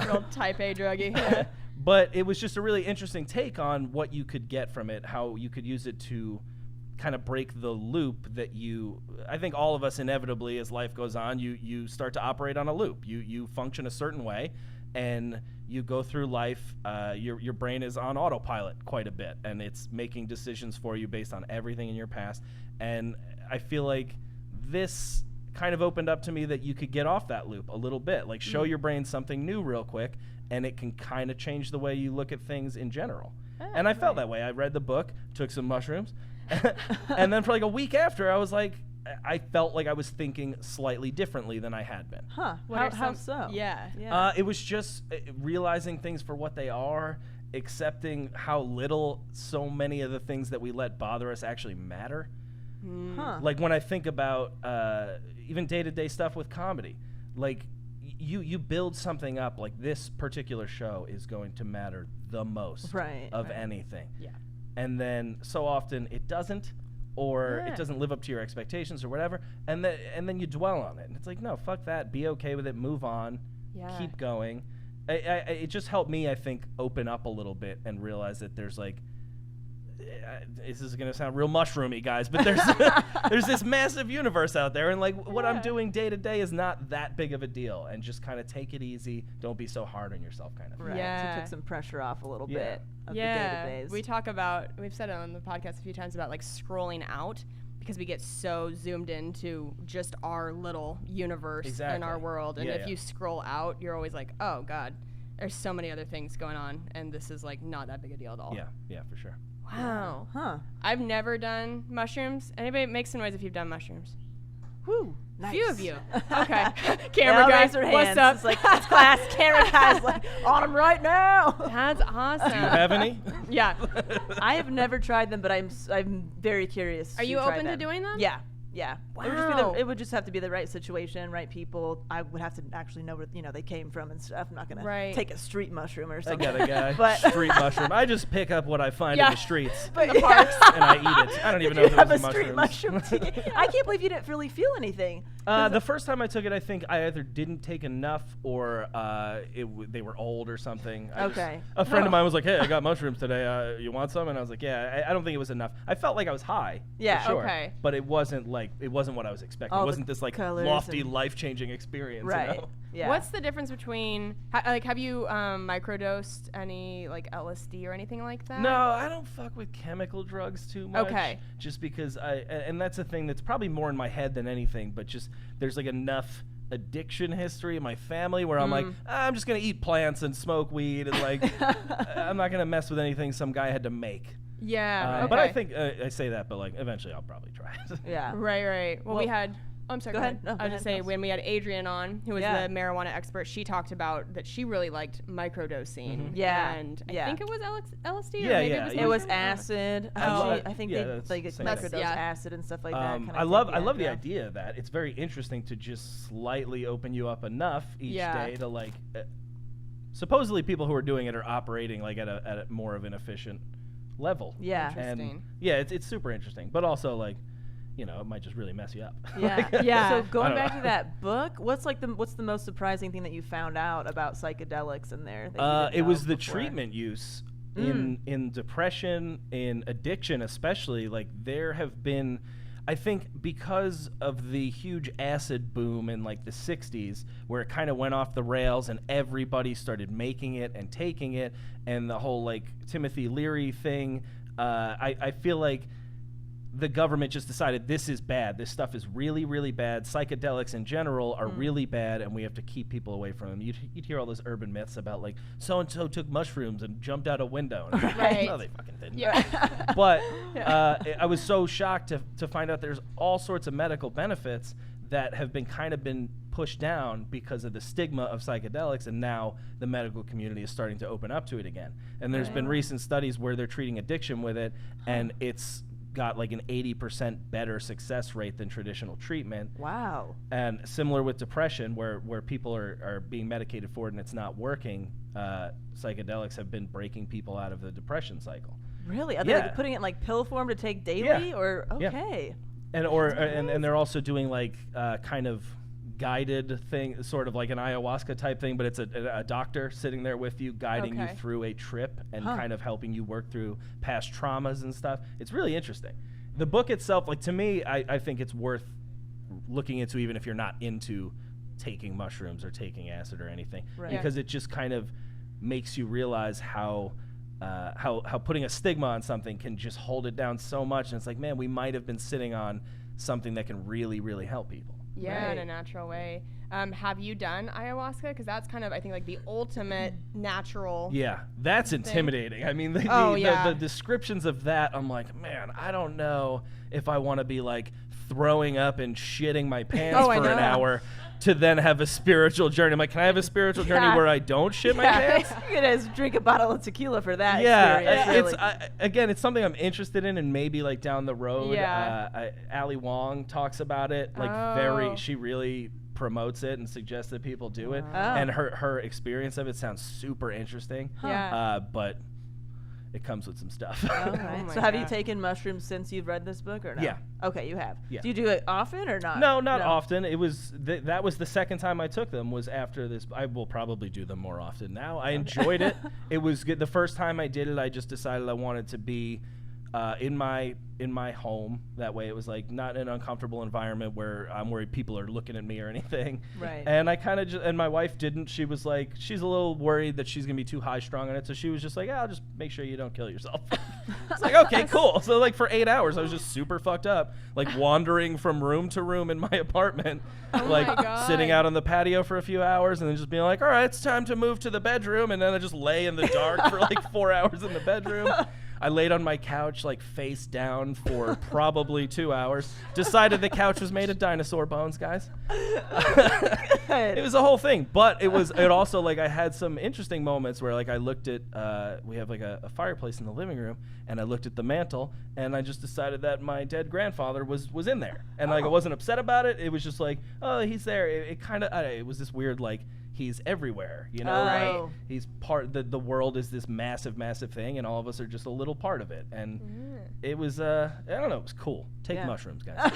Real type A druggie. Yeah. But it was just a really interesting take on what you could get from it, how you could use it to kind of break the loop that I think all of us inevitably, as life goes on, you start to operate on a loop. You function a certain way, and you go through life, your brain is on autopilot quite a bit, and it's making decisions for you based on everything in your past. And I feel like this kind of opened up to me that you could get off that loop a little bit, like show your brain something new real quick, and it can kind of change the way you look at things in general. And I felt that way. I read the book, took some mushrooms, and then for like a week after, I felt like I was thinking slightly differently than I had been. Huh. What How are so? Yeah. It was just realizing things for what they are, accepting how little so many of the things that we let bother us actually matter. Huh. Like when I think about even day-to-day stuff with comedy, like you build something up, like this particular show is going to matter the most of anything. Yeah. And then so often it doesn't, or it doesn't live up to your expectations or whatever, and then you dwell on it. And it's like, no, fuck that. Be okay with it. Move on. Yeah. Keep going. It just helped me, I think, open up a little bit and realize that there's like, this is going to sound real mushroomy, guys, but there's this massive universe out there, and like what I'm doing day to day is not that big of a deal, and just kind of take it easy. Don't be so hard on yourself, kind of. Right. Yeah. So took some pressure off a little Yeah. bit of the Yeah. day-to-days. We've said it on the podcast a few times about like scrolling out, because we get so zoomed into just our little universe and our world. And if you scroll out, you're always like, oh God, there's so many other things going on, and this is like not that big a deal at all. Yeah, for sure. Wow. Huh. I've never done mushrooms. Anybody make some noise if you've done mushrooms? Whew. A Nice. few of you. Okay. They Camera all guy, raise their what's hands. up? It's like, it's class. Camera guy's like, on them right now. That's awesome. Do you have any? Yeah. I have never tried them, but I'm very curious. Are you to try open to them. doing them? Yeah. Yeah. Wow. It would just have to be the right situation, right people. I would have to actually know where they came from and stuff. I'm not gonna take a street mushroom or I something. got a guy. But street mushroom. I just pick up what I find in the streets But the parks. and I eat it. I don't even know you if it have was a street mushroom tea. I can't believe you didn't really feel anything. The first time I took it, I think I either didn't take enough or they were old or something. A friend of mine was like, "Hey, I got mushrooms today. You want some?" And I was like, "Yeah." I don't think it was enough. I felt like I was high. Yeah. For sure, Okay. but it wasn't what I was expecting. All It the wasn't this like colors lofty, and- life-changing experience. Right. You know? Yeah. What's the difference between have you microdosed any like LSD or anything like that? No, I don't fuck with chemical drugs too much. Okay. Just because and that's a thing that's probably more in my head than anything, but just there's like enough addiction history in my family where I'm like, I'm just going to eat plants and smoke weed and like, I'm not going to mess with anything some guy had to make. Yeah. Okay. But I think, I say that, but like eventually I'll probably try it. Yeah. Right. Well, we had. I'm sorry. Go ahead. No, I go was just ahead, saying when we had Adrienne on, who was Yeah. the marijuana expert, she talked about that she really liked microdosing. Yeah. And Yeah. I think it was LSD. Yeah, or maybe yeah, it was, It was mushroom? acid. I I think yeah, they that's like same microdose thing. Yeah. acid and stuff like that. I love the idea of that. It's very interesting to just slightly open you up enough each day to like. Supposedly, people who are doing it are operating like at a more of an efficient level. Yeah. Interesting. And yeah, it's super interesting, but also like, it might just really mess you up. Yeah. Yeah. So I going don't back know. to that book, what's the most surprising thing that you found out about psychedelics in there? That you didn't It know was the before? treatment use in depression, in addiction, especially. Like there have been, I think, because of the huge acid boom in like the 60s, where it kind of went off the rails and everybody started making it and taking it, and the whole like Timothy Leary thing. I feel like the government just decided this is bad. This stuff is really, really bad. Psychedelics in general are really bad, and we have to keep people away from them. You'd hear all those urban myths about like so-and-so took mushrooms and jumped out a window. And Right. No, they fucking didn't. Yeah. But I was so shocked to find out there's all sorts of medical benefits that have been pushed down because of the stigma of psychedelics, and now the medical community is starting to open up to it again. And there's been recent studies where they're treating addiction with it, and it's got like an 80% better success rate than traditional treatment. Wow. And similar with depression, where people are being medicated for it and it's not working, psychedelics have been breaking people out of the depression cycle. Really? Are they like putting it in like pill form to take daily, or okay? And and they're also doing like kind of guided thing, sort of like an ayahuasca type thing, but it's a doctor sitting there with you, guiding you through a trip and kind of helping you work through past traumas and stuff. It's really interesting. The book itself, like to me, I think it's worth looking into, even if you're not into taking mushrooms or taking acid or anything, because it just kind of makes you realize how putting a stigma on something can just hold it down so much. And it's like, man, we might have been sitting on something that can really, really help people. Yeah, in a natural way. Have you done ayahuasca? Because that's kind of, I think, like the ultimate natural. Yeah, that's intimidating. I mean, the descriptions of that, I'm like, man, I don't know if I want to be like throwing up and shitting my pants for an hour to then have a spiritual journey. I'm like, can I have a spiritual journey where I don't shit my pants? You could just drink a bottle of tequila for that. Yeah, experience, again, it's something I'm interested in, and maybe like down the road. Yeah. Ali Wong talks about it, she really promotes it and suggests that people do it, and her experience of it sounds super interesting. Yeah. But it comes with some stuff. Right. So have you taken mushrooms since you've read this book or no? Yeah. Okay, you have. Yeah. Do you do it often or not? No, not often. It was that was the second time I took them was after this. I will probably do them more often now. I enjoyed it. It was good. The first time I did it, I just decided I wanted to be in my home. That way it was like not an uncomfortable environment where I'm worried people are looking at me or anything. Right. And I kind of and my wife didn't. She was like, she's a little worried that she's gonna be too high strung on it, so she was just like, I'll just make sure you don't kill yourself. It's like, okay, cool. So like for 8 hours I was just super fucked up, like wandering from room to room in my apartment, like sitting out on the patio for a few hours and then just being like, all right, it's time to move to the bedroom, and then I just lay in the dark for like 4 hours in the bedroom. I laid on my couch like face down for probably 2 hours. Decided the couch was made of dinosaur bones, guys. It was a whole thing, but it also like I had some interesting moments where like I looked at we have like a fireplace in the living room, and I looked at the mantle, and I just decided that my dead grandfather was in there, and like I wasn't upset about it. It was just like, oh, he's there. It kind of it was this weird like he's everywhere, you know. Right. Like, he's part. The world is this massive thing, and all of us are just a little part of it. And it was I don't know. It was cool. Take mushrooms, guys.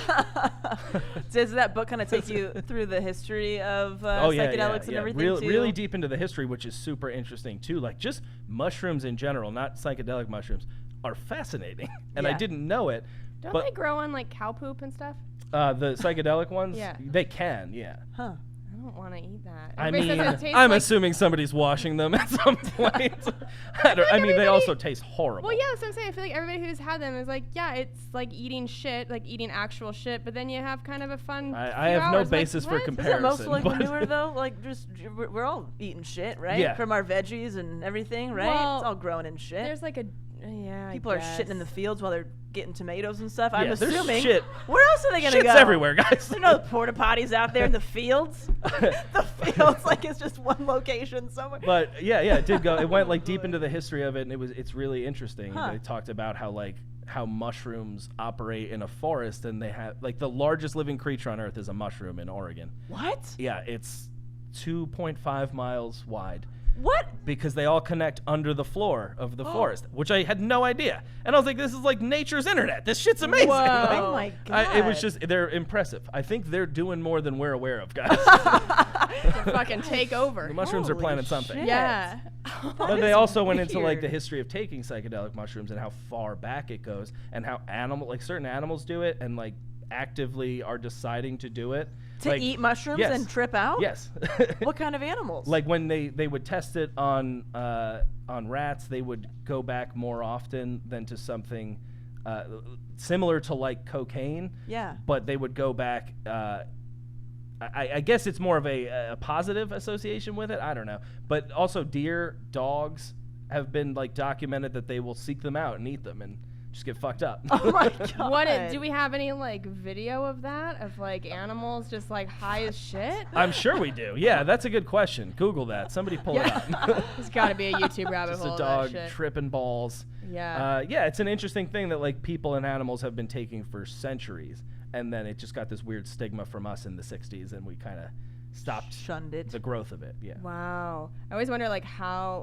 Does that book kind of take you through the history of psychedelics and everything too? Really deep into the history, which is super interesting too. Like just mushrooms in general, not psychedelic mushrooms, are fascinating, and I didn't know it. Don't but they grow on like cow poop and stuff? The psychedelic ones, Yeah. they can, Huh. I don't want to eat that. I Everybody mean, says it tastes I'm like- assuming somebody's washing them at some point. I mean, they also taste horrible. Well, yeah, that's what I'm saying. I feel like everybody who's had them is like, yeah, it's like eating shit, like eating actual shit, but then you have kind of a fun. I have no hours, basis like, for what? comparison. Is it mostly like but- manure though? Like just we're all eating shit, right? Yeah. From our veggies and everything, right? Well, it's all growing in shit. There's like a, yeah. People are shitting in the fields while they're getting tomatoes and stuff. I'm Yeah, there's assuming. shit. Where else are they gonna Shit's go? everywhere, guys. There's no porta potties out there in the fields. The fields, like it's just one location somewhere. But yeah, it did go. It went like deep into the history of it, and it's really interesting. Huh. They talked about how mushrooms operate in a forest, and they have like the largest living creature on Earth is a mushroom in Oregon. What? Yeah, it's 2.5 miles wide. What? Because they all connect under the floor of the forest, which I had no idea. And I was like, this is like nature's internet. This shit's amazing. Whoa. Like, Oh my god. it was just, they're impressive. I think they're doing more than we're aware of, guys. To fucking take over. The mushrooms are Holy planning something. shit. Yeah. But they also went into like the weird. history of taking psychedelic mushrooms and how far back it goes, and how certain animals do it and like actively are deciding to do it. To Like, eat mushrooms yes. and trip out? Yes. What kind of animals? Like when they would test it on rats, they would go back more often than to something similar to like cocaine. Yeah. But they would go back. I guess it's more of a positive association with it. I don't know. But also deer, dogs have been like documented that they will seek them out and eat them and just get fucked up. Oh my god. Do we have any like video of that, of like animals just like high as shit? I'm sure we do. Yeah, that's a good question. Google that. Somebody pull it up. There's got to be a YouTube rabbit Just hole a of dog that shit. tripping balls. Yeah. Yeah, it's an interesting thing that like people and animals have been taking for centuries, and then it just got this weird stigma from us in the 60s, and we kind of stopped Shunned it. the growth of it. Yeah. Wow. I always wonder like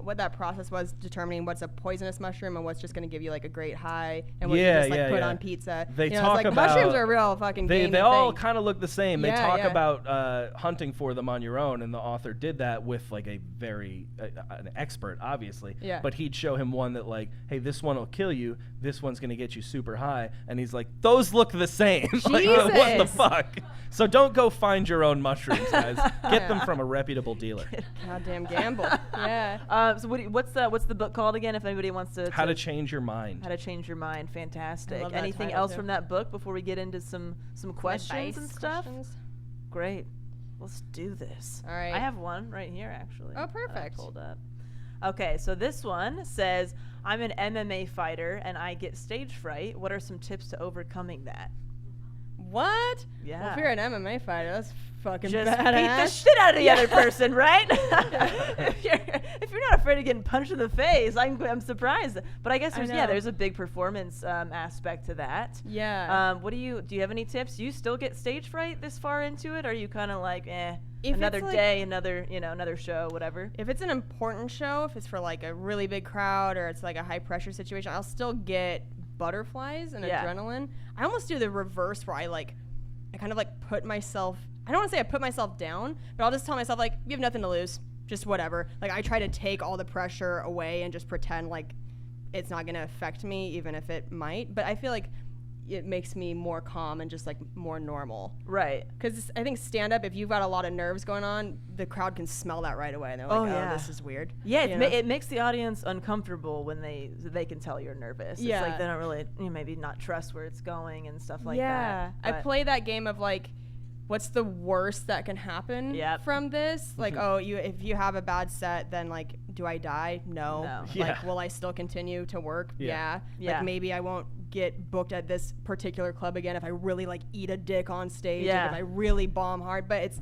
what that process was determining what's a poisonous mushroom and what's just going to give you like a great high and what you just like put on pizza. They you know, talk it's like about mushrooms are a real fucking They gamey all thing. kind of look the same. They Yeah, talk yeah. about hunting for them on your own, and the author did that with like a very an expert, obviously. Yeah. But he'd show him one that like, hey, this one will kill you. This one's gonna get you super high, and he's like, those look the same. Like, what the Jesus. fuck? So don't go find your own mushrooms, guys. Get them from a reputable dealer. Goddamn gamble. Yeah. So what's the book called again? If anybody wants to. How to Change Your Mind. How to Change Your Mind. Fantastic. love that Anything title, else too. from that book before we get into some questions Advice, and stuff? questions? Great. Let's do this. All right. I have one right here actually. Oh, that I perfect. pulled up. Okay, so this one says, I'm an MMA fighter and I get stage fright. What are some tips to overcoming that? What? Yeah. Well, if you're an MMA fighter, that's fucking Just badass. beat the shit out of the other person, right? if you're not afraid of getting punched in the face, I'm surprised. But I guess I there's know. a big performance aspect to that. Yeah. What do you have any tips? Do you still get stage fright this far into it? Or are you kind of like, If another it's like- day, another show, whatever? If it's an important show, if it's for like a really big crowd or it's like a high pressure situation, I'll still get butterflies and Yeah. adrenaline. I almost do the reverse where I kind of like put myself, I don't want to say I put myself down, but I'll just tell myself like, you have nothing to lose, just whatever. Like I try to take all the pressure away and just pretend like it's not going to affect me, even if it might. But I feel like it makes me more calm and just like more normal. Right. Because I think stand up, if you've got a lot of nerves going on, the crowd can smell that right away. And they're like, Oh, oh, yeah. this is weird. Yeah, You know? it makes the audience uncomfortable when they can tell you're nervous. Yeah. It's like they don't really maybe not trust where it's going and stuff like yeah. that. I play that game of like, what's the worst that can happen from this? Like, if you have a bad set, then like, do I die? No. Like, will I still continue to work? Yeah. Like, maybe I won't get booked at this particular club again if I really like eat a dick on stage, like, if I really bomb hard. But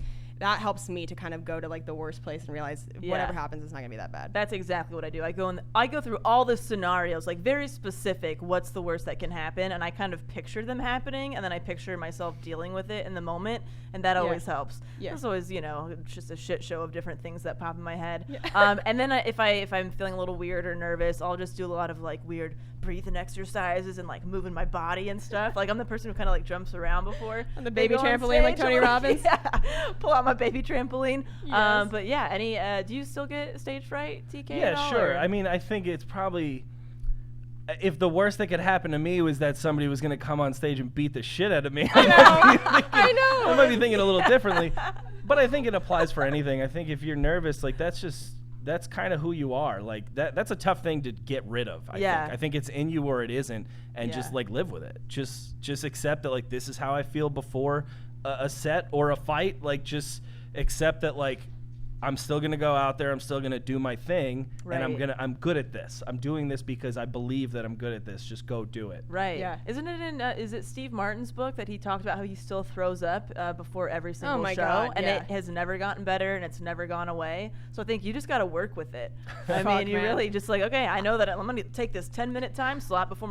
that helps me to kind of go to like the worst place and realize whatever happens, it's not gonna be that bad. That's exactly what I do. I go through all the scenarios, like very specific, what's the worst that can happen, and I kind of picture them happening, and then I picture myself dealing with it in the moment, and that always helps. It's always, it's just a shit show of different things that pop in my head. And then if I'm feeling a little weird or nervous, I'll just do a lot of like weird breathing exercises and like moving my body and stuff. Like I'm the person who kind of like jumps around before on the baby trampoline, like Tony Robbins. Pull out my baby trampoline. But yeah, do you still get stage fright, TK? Yeah, sure. Or? I mean, I think it's probably, if the worst that could happen to me was that somebody was going to come on stage and beat the shit out of me, I might be thinking a little differently. But I think it applies for anything. I think if you're nervous, like that's kind of who you are. Like that's a tough thing to get rid of. I think it's in you or it isn't, and just like live with it. Just accept that like this is how I feel before a set or a fight. Like just accept that like I'm still gonna go out there. I'm still gonna do my thing, and I'm good at this. I'm doing this because I believe that I'm good at this. Just go do it. Right. Yeah. Isn't it in? Is it Steve Martin's book that he talked about how he still throws up before every single show, God, and it has never gotten better, and it's never gone away. So I think you just got to work with it. I mean, you really just like, okay, I know that I'm gonna take this 10-minute time slot before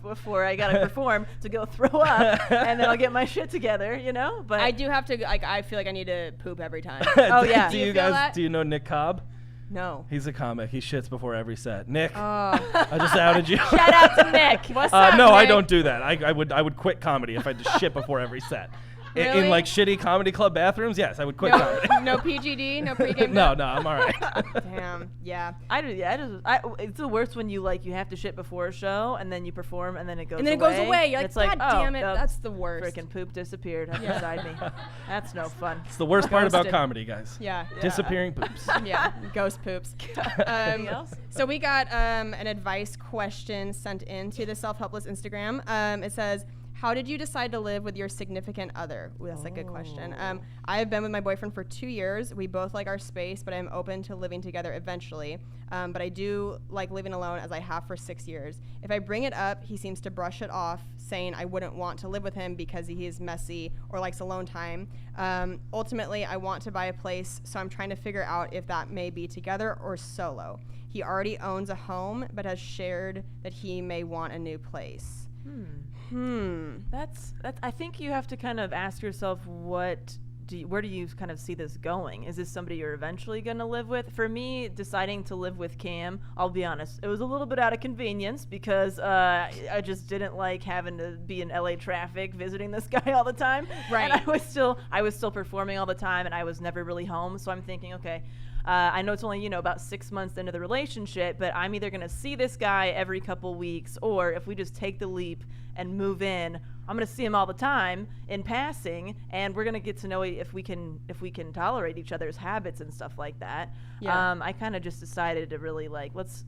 before I gotta perform to go throw up, and then I'll get my shit together. But I do have to. Like, I feel like I need to poop every time. Do you guys? Do you know Nick Cobb? No. He's a comic. He shits before every set. Nick, I just outed you. Shout out to Nick. What's up, no, Nick? I don't do that. I would quit comedy if I just shit before every set. Really? In like shitty comedy club bathrooms, yes, I would quit comedy. No PGD, no pregame. No, I'm all right. Damn. Yeah. I do. Yeah. It's the worst when you have to shit before a show and then you perform and then it goes away. And then it goes away. You're like, it's God damn it, that's the worst. Freaking poop disappeared beside me. That's no fun. It's the worst part about comedy, guys. Yeah. Disappearing poops. Yeah. Ghost poops. Anything else? So we got an advice question sent in to the Self-Helpless Instagram. It says, how did you decide to live with your significant other? Ooh, that's a good question. I have been with my boyfriend for 2 years. We both like our space, but I'm open to living together eventually. But I do like living alone, as I have for 6 years. If I bring it up, he seems to brush it off, saying I wouldn't want to live with him because he is messy or likes alone time. Ultimately, I want to buy a place, so I'm trying to figure out if that may be together or solo. He already owns a home, but has shared that he may want a new place. That's. I think you have to kind of ask yourself, where do you kind of see this going? Is this somebody you're eventually going to live with? For me, deciding to live with Cam, I'll be honest, it was a little bit out of convenience because I just didn't like having to be in LA traffic visiting this guy all the time. Right. And I was still performing all the time, and I was never really home. So I'm thinking, okay. I know it's only, about 6 months into the relationship, but I'm either going to see this guy every couple weeks, or if we just take the leap and move in, I'm going to see him all the time in passing, and we're going to get to know if we can tolerate each other's habits and stuff like that. Yeah. I kind of just decided to really let's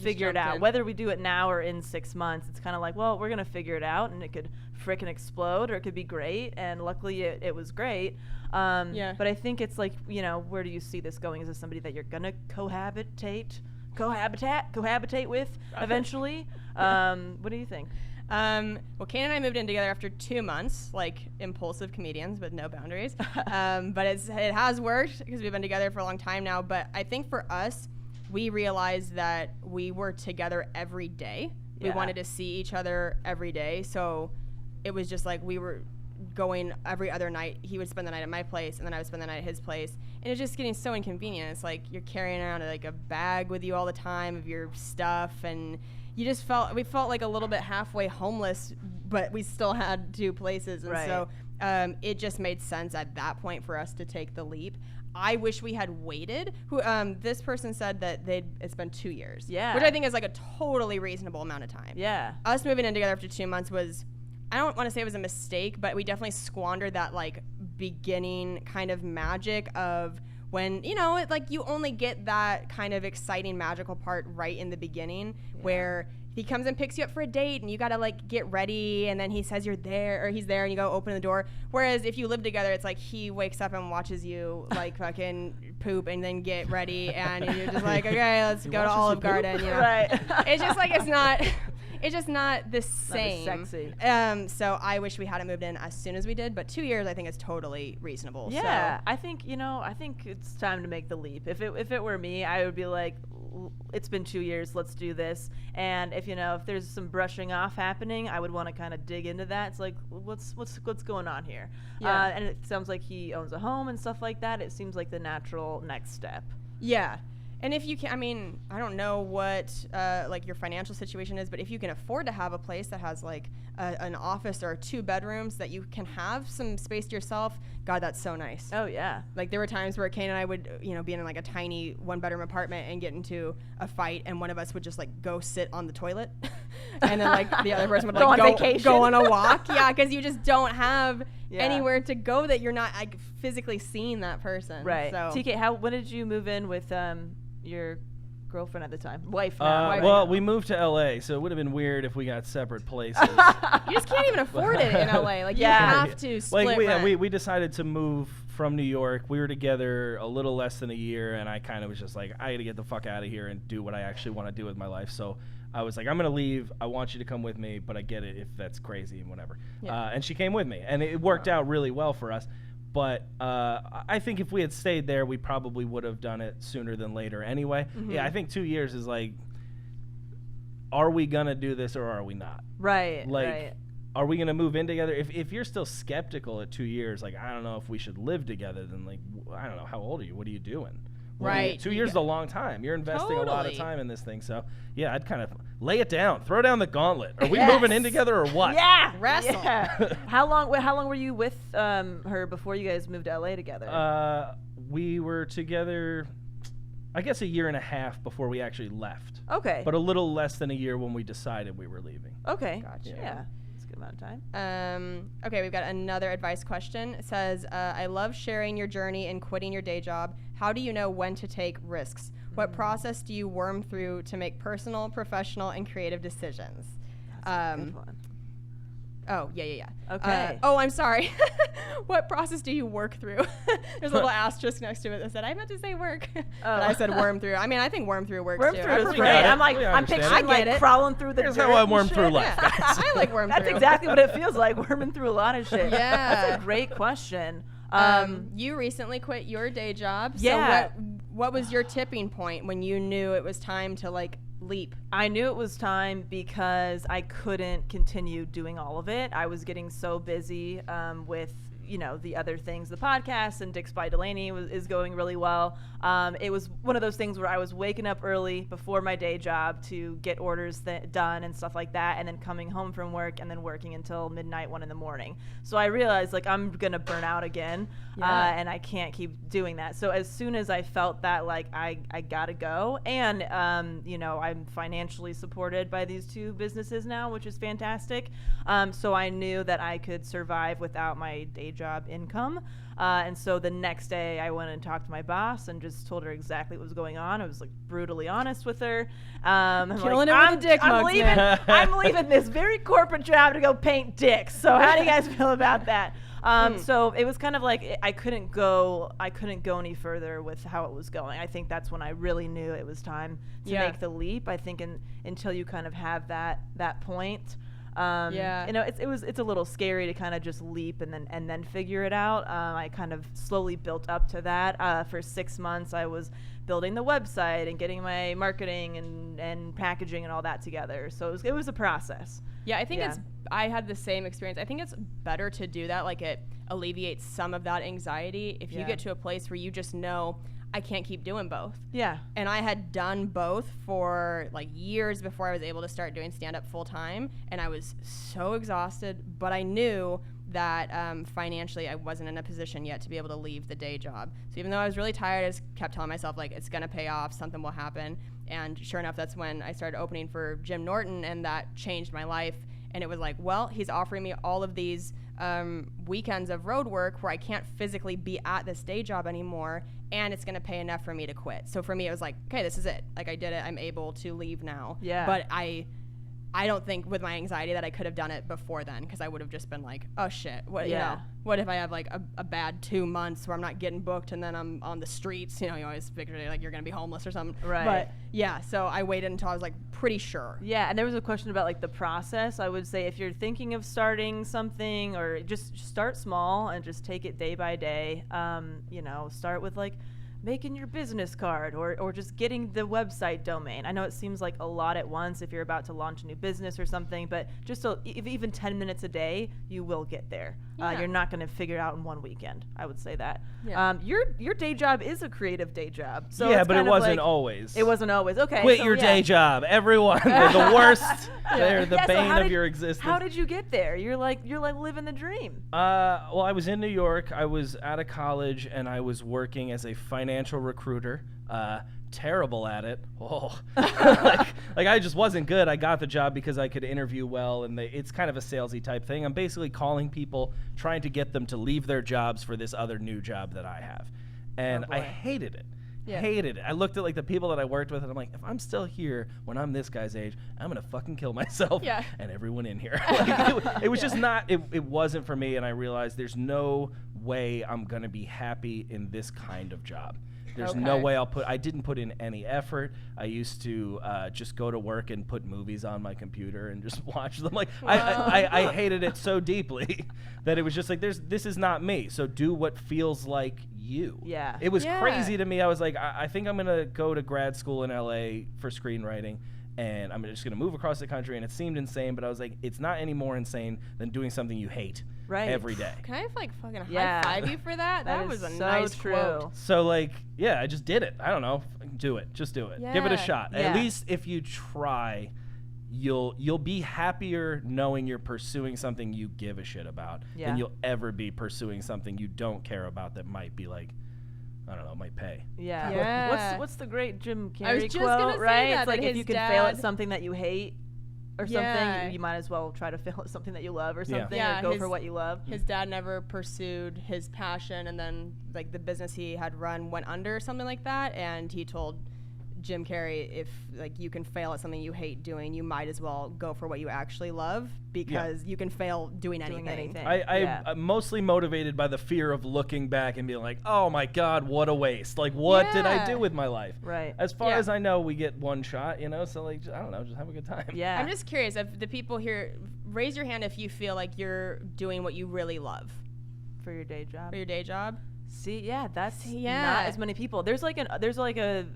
figure it out. Whether we do it now or in 6 months, it's kind of like, well, we're going to figure it out, and it could frickin' explode, or it could be great, and luckily it was great. But I think it's like, where do you see this going? Is this somebody that you're going to cohabitate with eventually? What do you think? Well, Kane and I moved in together after 2 months, like impulsive comedians with no boundaries. But it has worked because we've been together for a long time now. But I think for us, we realized that we were together every day. We wanted to see each other every day. So it was just like we were going every other night. He would spend the night at my place, and then I would spend the night at his place. And it's just getting so inconvenient. It's like you're carrying around like a bag with you all the time of your stuff, and we felt like a little bit halfway homeless, but we still had 2 places. And so it just made sense at that point for us to take the leap. I wish we had waited. This person said that it's been 2 years. Yeah. Which I think is like a totally reasonable amount of time. Yeah. Us moving in together after 2 months was, I don't want to say it was a mistake, but we definitely squandered that like beginning kind of magic of when, you only get that kind of exciting, magical part right in the beginning where he comes and picks you up for a date, and you gotta like get ready, and then he says you're there, or he's there, and you go open the door. Whereas if you live together, it's like he wakes up and watches you like fucking poop, and then get ready, and you're just like, okay, let's go to Olive Garden. You know? Right. It's just like it's just not the same. Not as sexy. So I wish we hadn't moved in as soon as we did, but 2 years I think is totally reasonable. Yeah, So. I think it's time to make the leap. If it were me, I would be like, it's been 2 years, let's do this. And if there's some brushing off happening, I would want to kind of dig into that. It's like, what's going on here? Yeah. And it sounds like he owns a home and stuff like that. It seems like the natural next step. Yeah. And if you can, I mean, I don't know what like your financial situation is, but if you can afford to have a place that has like an office or 2 bedrooms that you can have some space to yourself, God, that's so nice. Oh yeah. Like there were times where Kane and I would, be in like a tiny 1-bedroom apartment and get into a fight, and one of us would just like go sit on the toilet, and then like the other person would like go on a walk. Yeah, because you just don't have anywhere to go that you're not like physically seeing that person. Right. So. TK, when did you move in with your girlfriend at the time? Wife now. Well, we moved to LA, so it would have been weird if we got separate places. You just can't even afford it in LA. Like you have to split rent. We decided to move from New York. We were together a little less than a year, and I kind of was just like, I got to get the fuck out of here and do what I actually want to do with my life. So I was like, I'm going to leave. I want you to come with me, but I get it if that's crazy and whatever. Yeah. And she came with me, and it worked out really well for us. But I think if we had stayed there, we probably would have done it sooner than later anyway. Mm-hmm. Yeah, I think 2 years is like, are we going to do this or are we not? Right, like, right. Are we going to move in together? If you're still skeptical at 2 years, like, I don't know if we should live together, then, like, I don't know. How old are you? What are you doing? Right. 2 years is a long time. You're investing a lot of time in this thing. So, yeah, I'd kind of lay it down. Throw down the gauntlet. Are we moving in together or what? Yeah. Wrestle. Yeah. How long were you with her before you guys moved to LA together? We were together, I guess, 1.5 years before we actually left. Okay. But a little less than a year when we decided we were leaving. Okay. Gotcha. Yeah. That's a good amount of time. Okay, we've got another advice question. It says, I love sharing your journey and quitting your day job. How do you know when to take risks? What process do you worm through to make personal, professional, and creative decisions? That's a good one. Oh, yeah. Okay. I'm sorry. What process do you work through? There's a little asterisk next to it that said, I meant to say work. But I said worm through. I mean, I think worm through works Worm too. through is We great. got it. I'm We picturing understand it. crawling through the Here's dirt how I and worm shit. through life. Yeah. I like worm That's through. exactly what it feels like, worming through a lot of shit. Yeah. That's a great question. You recently quit your day job. Yeah. So what was your tipping point when you knew it was time to like leap? I knew it was time because I couldn't continue doing all of it. I was getting so busy with the other things. The podcast and Dick's by Delaney is going really well. It was one of those things where I was waking up early before my day job to get orders done and stuff like that, and then coming home from work and then working until midnight, 1 a.m. So I realized like I'm gonna burn out again, and I can't keep doing that. So as soon as I felt that like I gotta go, and I'm financially supported by these 2 businesses now, which is fantastic. So I knew that I could survive without my day job income. And so the next day I went and talked to my boss and just told her exactly what was going on. I was like brutally honest with her. Killing it with the dick mugs, man. I'm leaving this very corporate job to go paint dicks. So how do you guys feel about that? So it was kind of like I couldn't go any further with how it was going. I think that's when I really knew it was time to make the leap. I think until you kind of have that point. It's a little scary to kind of just leap and then figure it out. I kind of slowly built up to that. For 6 months, I was building the website and getting my marketing and packaging and all that together. So it was a process. Yeah, I think I had the same experience. I think it's better to do that. Like it alleviates some of that anxiety if you get to a place where you just know, I can't keep doing both. Yeah. And I had done both for like years before I was able to start doing stand-up full time. And I was so exhausted, but I knew that financially I wasn't in a position yet to be able to leave the day job. So even though I was really tired, I just kept telling myself like, it's going to pay off, something will happen. And sure enough, that's when I started opening for Jim Norton, and that changed my life. And it was like, well, he's offering me all of these weekends of road work where I can't physically be at this day job anymore, and it's going to pay enough for me to quit. So for me, it was like, okay, this is it. Like I did it. I'm able to leave now. Yeah. But I I don't think with my anxiety that I could have done it before then, because I would have just been like, oh shit, what, you know, what if I have like a bad 2 months where I'm not getting booked and then I'm on the streets, you know, you always figure like you're going to be homeless or something. Right. But yeah, so I waited until I was like pretty sure. Yeah, and there was a question about like the process. I would say if you're thinking of starting something, or just start small and just take it day by day, you know, start with like making your business card or just getting the website domain. I know it seems like a lot at once if you're about to launch a new business or something, but just even 10 minutes a day, you will get there. Yeah. You're not going to figure it out in one weekend. I would say that. Yeah. Your day job is a creative day job. So yeah, it's but it kind of wasn't like, always. It wasn't always. Okay. Quit so your yeah. day job, everyone. They're the worst. They're the Yeah, so bane how of did- your existence. How did you get there? You're like living the dream. Well, I was in New York. I was out of college, and I was working as a financial recruiter. Terrible at it. Oh, like I just wasn't good. I got the job because I could interview well, and it's kind of a salesy type thing. I'm basically calling people, trying to get them to leave their jobs for this other new job that I have, and I hated it. Yeah. Hated it. I looked at like the people that I worked with, and I'm like, if I'm still here when I'm this guy's age, I'm gonna fucking kill myself Yeah. and everyone in here. Like, it was just not. It wasn't for me, and I realized there's no way I'm gonna be happy in this kind of job. There's no Okay. way I didn't put in any effort. I used to just go to work and put movies on my computer and just watch them. Like I hated it so deeply that it was just like, this is not me. So do what feels like you. Yeah. It was Yeah. crazy to me. I was like, I think I'm going to go to grad school in LA for screenwriting. And I'm just going to move across the country. And it seemed insane, but I was like, it's not any more insane than doing something you hate every day. Can I like fucking Yeah. high five you for that? That is was a so nice true. quote. So like, yeah, I just did it. I don't know. Do it. Just do it. Give it a Yeah. shot. Yeah. At least if you try, you'll be happier knowing you're pursuing something you give a shit about Yeah. than you'll ever be pursuing something you don't care about that might be like, I don't know, might pay. Yeah. Yeah. What's the great Jim I was Carrey just quote, gonna say right? that, It's like that if you his can fail at dad- something that you hate or Yeah. something, you might as well try to fail at something that you love or Yeah. something, Yeah, or go his- for what you love. His dad never pursued his passion, and then like the business he had run went under or something like that, and he told Jim Carrey, if like you can fail at something you hate doing, you might as well go for what you actually love, because you can fail doing anything. I'm mostly motivated by the fear of looking back and being like, oh my God, what a waste. Like, what did I Yeah. do with my life? Right. As far Yeah. as I know, we get one shot, you know? So, like, I don't know, just have a good time. Yeah. I'm just curious if the people here, raise your hand if you feel like you're doing what you really love for your day job. for your day job. See, yeah, that's Yeah. not as many people. There's like a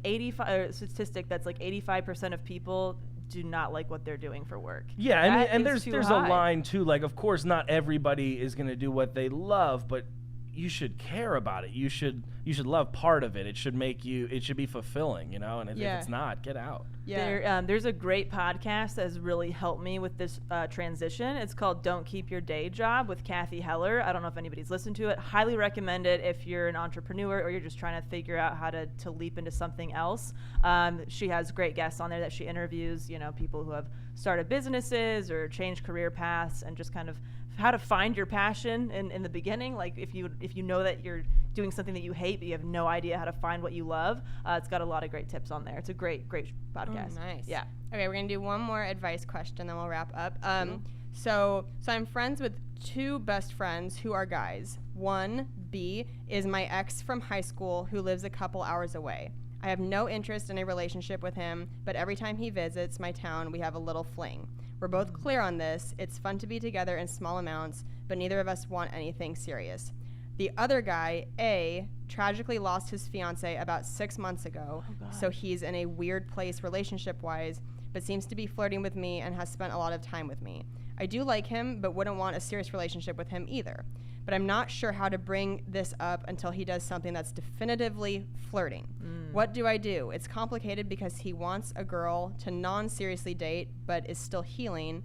85 statistic that's like 85% of people do not like what they're doing for work. Yeah, I mean, That and is too there's high. a line too. Like, of course, not everybody is going to do what they love, but you should care about it. You should love part of it. It should be fulfilling, you know. And if Yeah. it's not, get out. Yeah. There's a great podcast that has really helped me with this transition. It's called Don't Keep Your Day Job with Kathy Heller. I don't know if anybody's listened to it. Highly recommend it if you're an entrepreneur or you're just trying to figure out how to leap into something else. She has great guests on there that she interviews, you know, people who have started businesses or changed career paths, and just kind of how to find your passion in the beginning. Like if you know that you're doing something that you hate but you have no idea how to find what you love, it's got a lot of great tips on there. It's a great podcast. Oh, nice. Yeah. Okay, we're gonna do one more advice question, then we'll wrap up. So I'm friends with two best friends who are guys. One, B, is my ex from high school who lives a couple hours away. I have no interest in a relationship with him, but every time he visits my town, we have a little fling. We're both clear on this. It's fun to be together in small amounts, but neither of us want anything serious. The other guy, A, tragically lost his fiance about 6 months ago, so he's in a weird place relationship-wise, but seems to be flirting with me and has spent a lot of time with me. I do like him, but wouldn't want a serious relationship with him either. But I'm not sure how to bring this up until he does something that's definitively flirting. What do I do? It's complicated because he wants a girl to non-seriously date, but is still healing.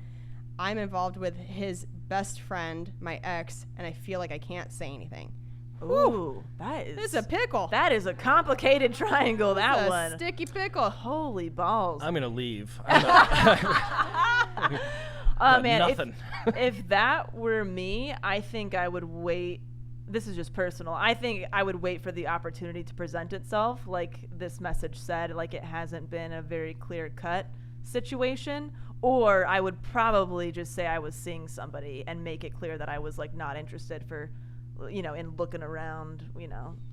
I'm involved with his best friend, my ex, and I feel like I can't say anything. Ooh, that is It's a pickle. that is a complicated triangle. It's That a one. sticky pickle. Holy balls. I'm gonna leave. Oh man, nothing. if that were me, I think I would wait. This is just personal. I think I would wait for the opportunity to present itself. Like this message said, like it hasn't been a very clear cut situation, or I would probably just say I was seeing somebody and make it clear that I was like not interested for, in looking around,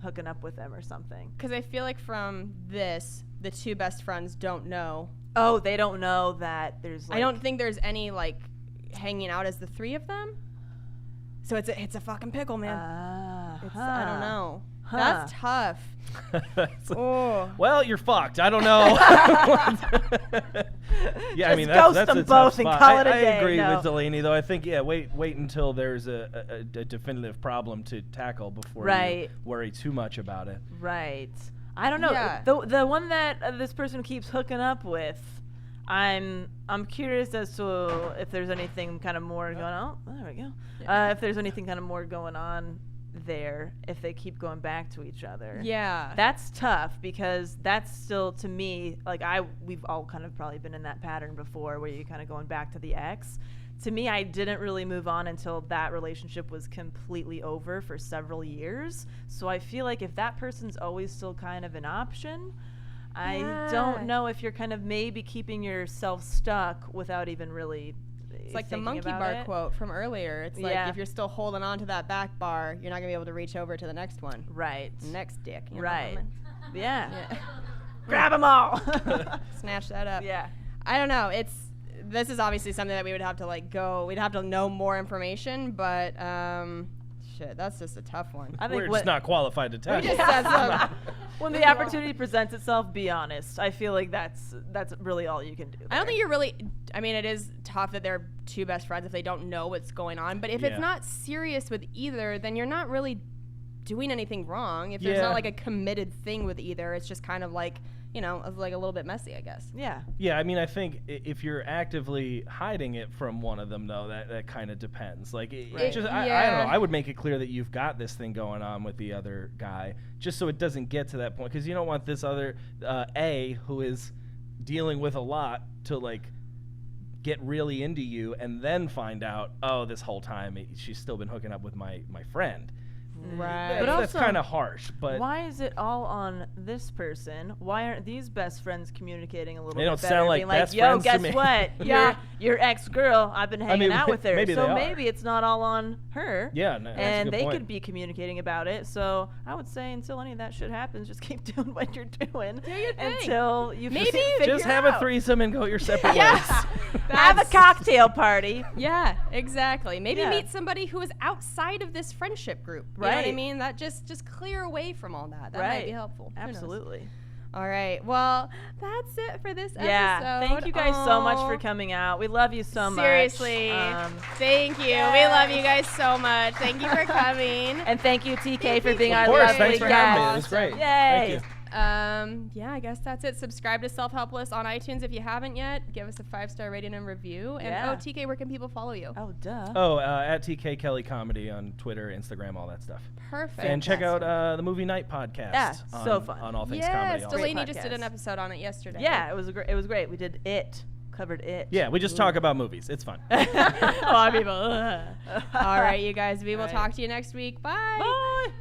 hooking up with them or something. Because I feel like from this, the two best friends don't know. Oh, they don't know that there's like, I don't think there's any like hanging out as the three of them. So it's a fucking pickle, man. I don't know. That's tough. Oh. Well, you're fucked. I don't know. Yeah, I mean ghost that's them a both tough and spot. call it a I day. agree No. with Delaney though. I think wait until there's a definitive problem to tackle before you worry too much about it. Right. I don't know. Yeah. The one that this person keeps hooking up with, I'm curious as to if there's anything kind of more going on. Oh, there we go. Yeah. If there's anything kind of more going on there, if they keep going back to each other. Yeah. That's tough because that's still, to me, like we've all kind of probably been in that pattern before where you're kind of going back to the ex. To me, I didn't really move on until that relationship was completely over for several years. So I feel like if that person's always still kind of an option, I don't know if you're kind of maybe keeping yourself stuck without even really It's like the thinking monkey about bar it. quote from earlier. It's like Yeah. if you're still holding on to that back bar, you're not gonna be able to reach over to the next one. Right. Next dick. You know Right. what I Yeah. mean? Yeah. Grab them all. Snatch that up. Yeah. I don't know. This is obviously something that we would have to like go. We'd have to know more information, but shit, that's just a tough one. I think We're just not qualified to tackle. just said some- when the opportunity presents itself, be honest. I feel like that's really all you can do. I don't think you're really. I mean, it is tough that they're two best friends if they don't know what's going on. But if it's not serious with either, then you're not really doing anything wrong. If there's not like a committed thing with either, it's just kind of like, like a little bit messy, I guess. Yeah. Yeah, I mean, I think if you're actively hiding it from one of them, though, that kind of depends. Like, I don't know. I would make it clear that you've got this thing going on with the other guy, just so it doesn't get to that point. Because you don't want this other A, who is dealing with a lot, to, like, get really into you and then find out, oh, this whole time she's still been hooking up with my friend. Right. But That's also, kind of harsh. But why is it all on this person? Why aren't these best friends communicating a little They bit don't better? sound like being best yo, friends to guess me." what? Your ex-girl, I've been hanging out with her. maybe so they are. maybe it's not all on her. Yeah, no, that's a and good they point. could be communicating about it. So I would say until any of that shit happens, just keep doing what you're doing Do your thing. until you Maybe figure just it have a out. threesome and go your separate ways. Yeah. Have a cocktail party. Yeah, exactly. Maybe Yeah. meet somebody who is outside of this friendship group. You know what I Right. mean? That just clear away from all that. That might be helpful. Who knows? Absolutely. All right. Well, that's it for this Yeah. episode. Thank you guys so much Aw. for coming out. We love you so much. Seriously. Thank you. We love you guys so much. Thank you for coming. And thank you, TK, for being Of our course, lovely thanks for having me. It guest. was great. Yay. Thank you. Yeah, I guess that's it. Subscribe to Self-Helpless on iTunes if you haven't yet. Give us a 5-star rating and review. And Yeah. TK, where can people follow you? Oh, duh. Oh, at TK Kelly Comedy on Twitter, Instagram, all that stuff. Perfect. And check out the Movie Night podcast. Yeah, on, so fun. on All Things Yes, Comedy. also. Delaney Great just did an podcast. episode on it yesterday. Yeah, it was great. We did it. Covered it. Yeah, we just talk about movies. It's fun. A lot of people. All right, you guys. We will All right. talk to you next week. Bye. Bye.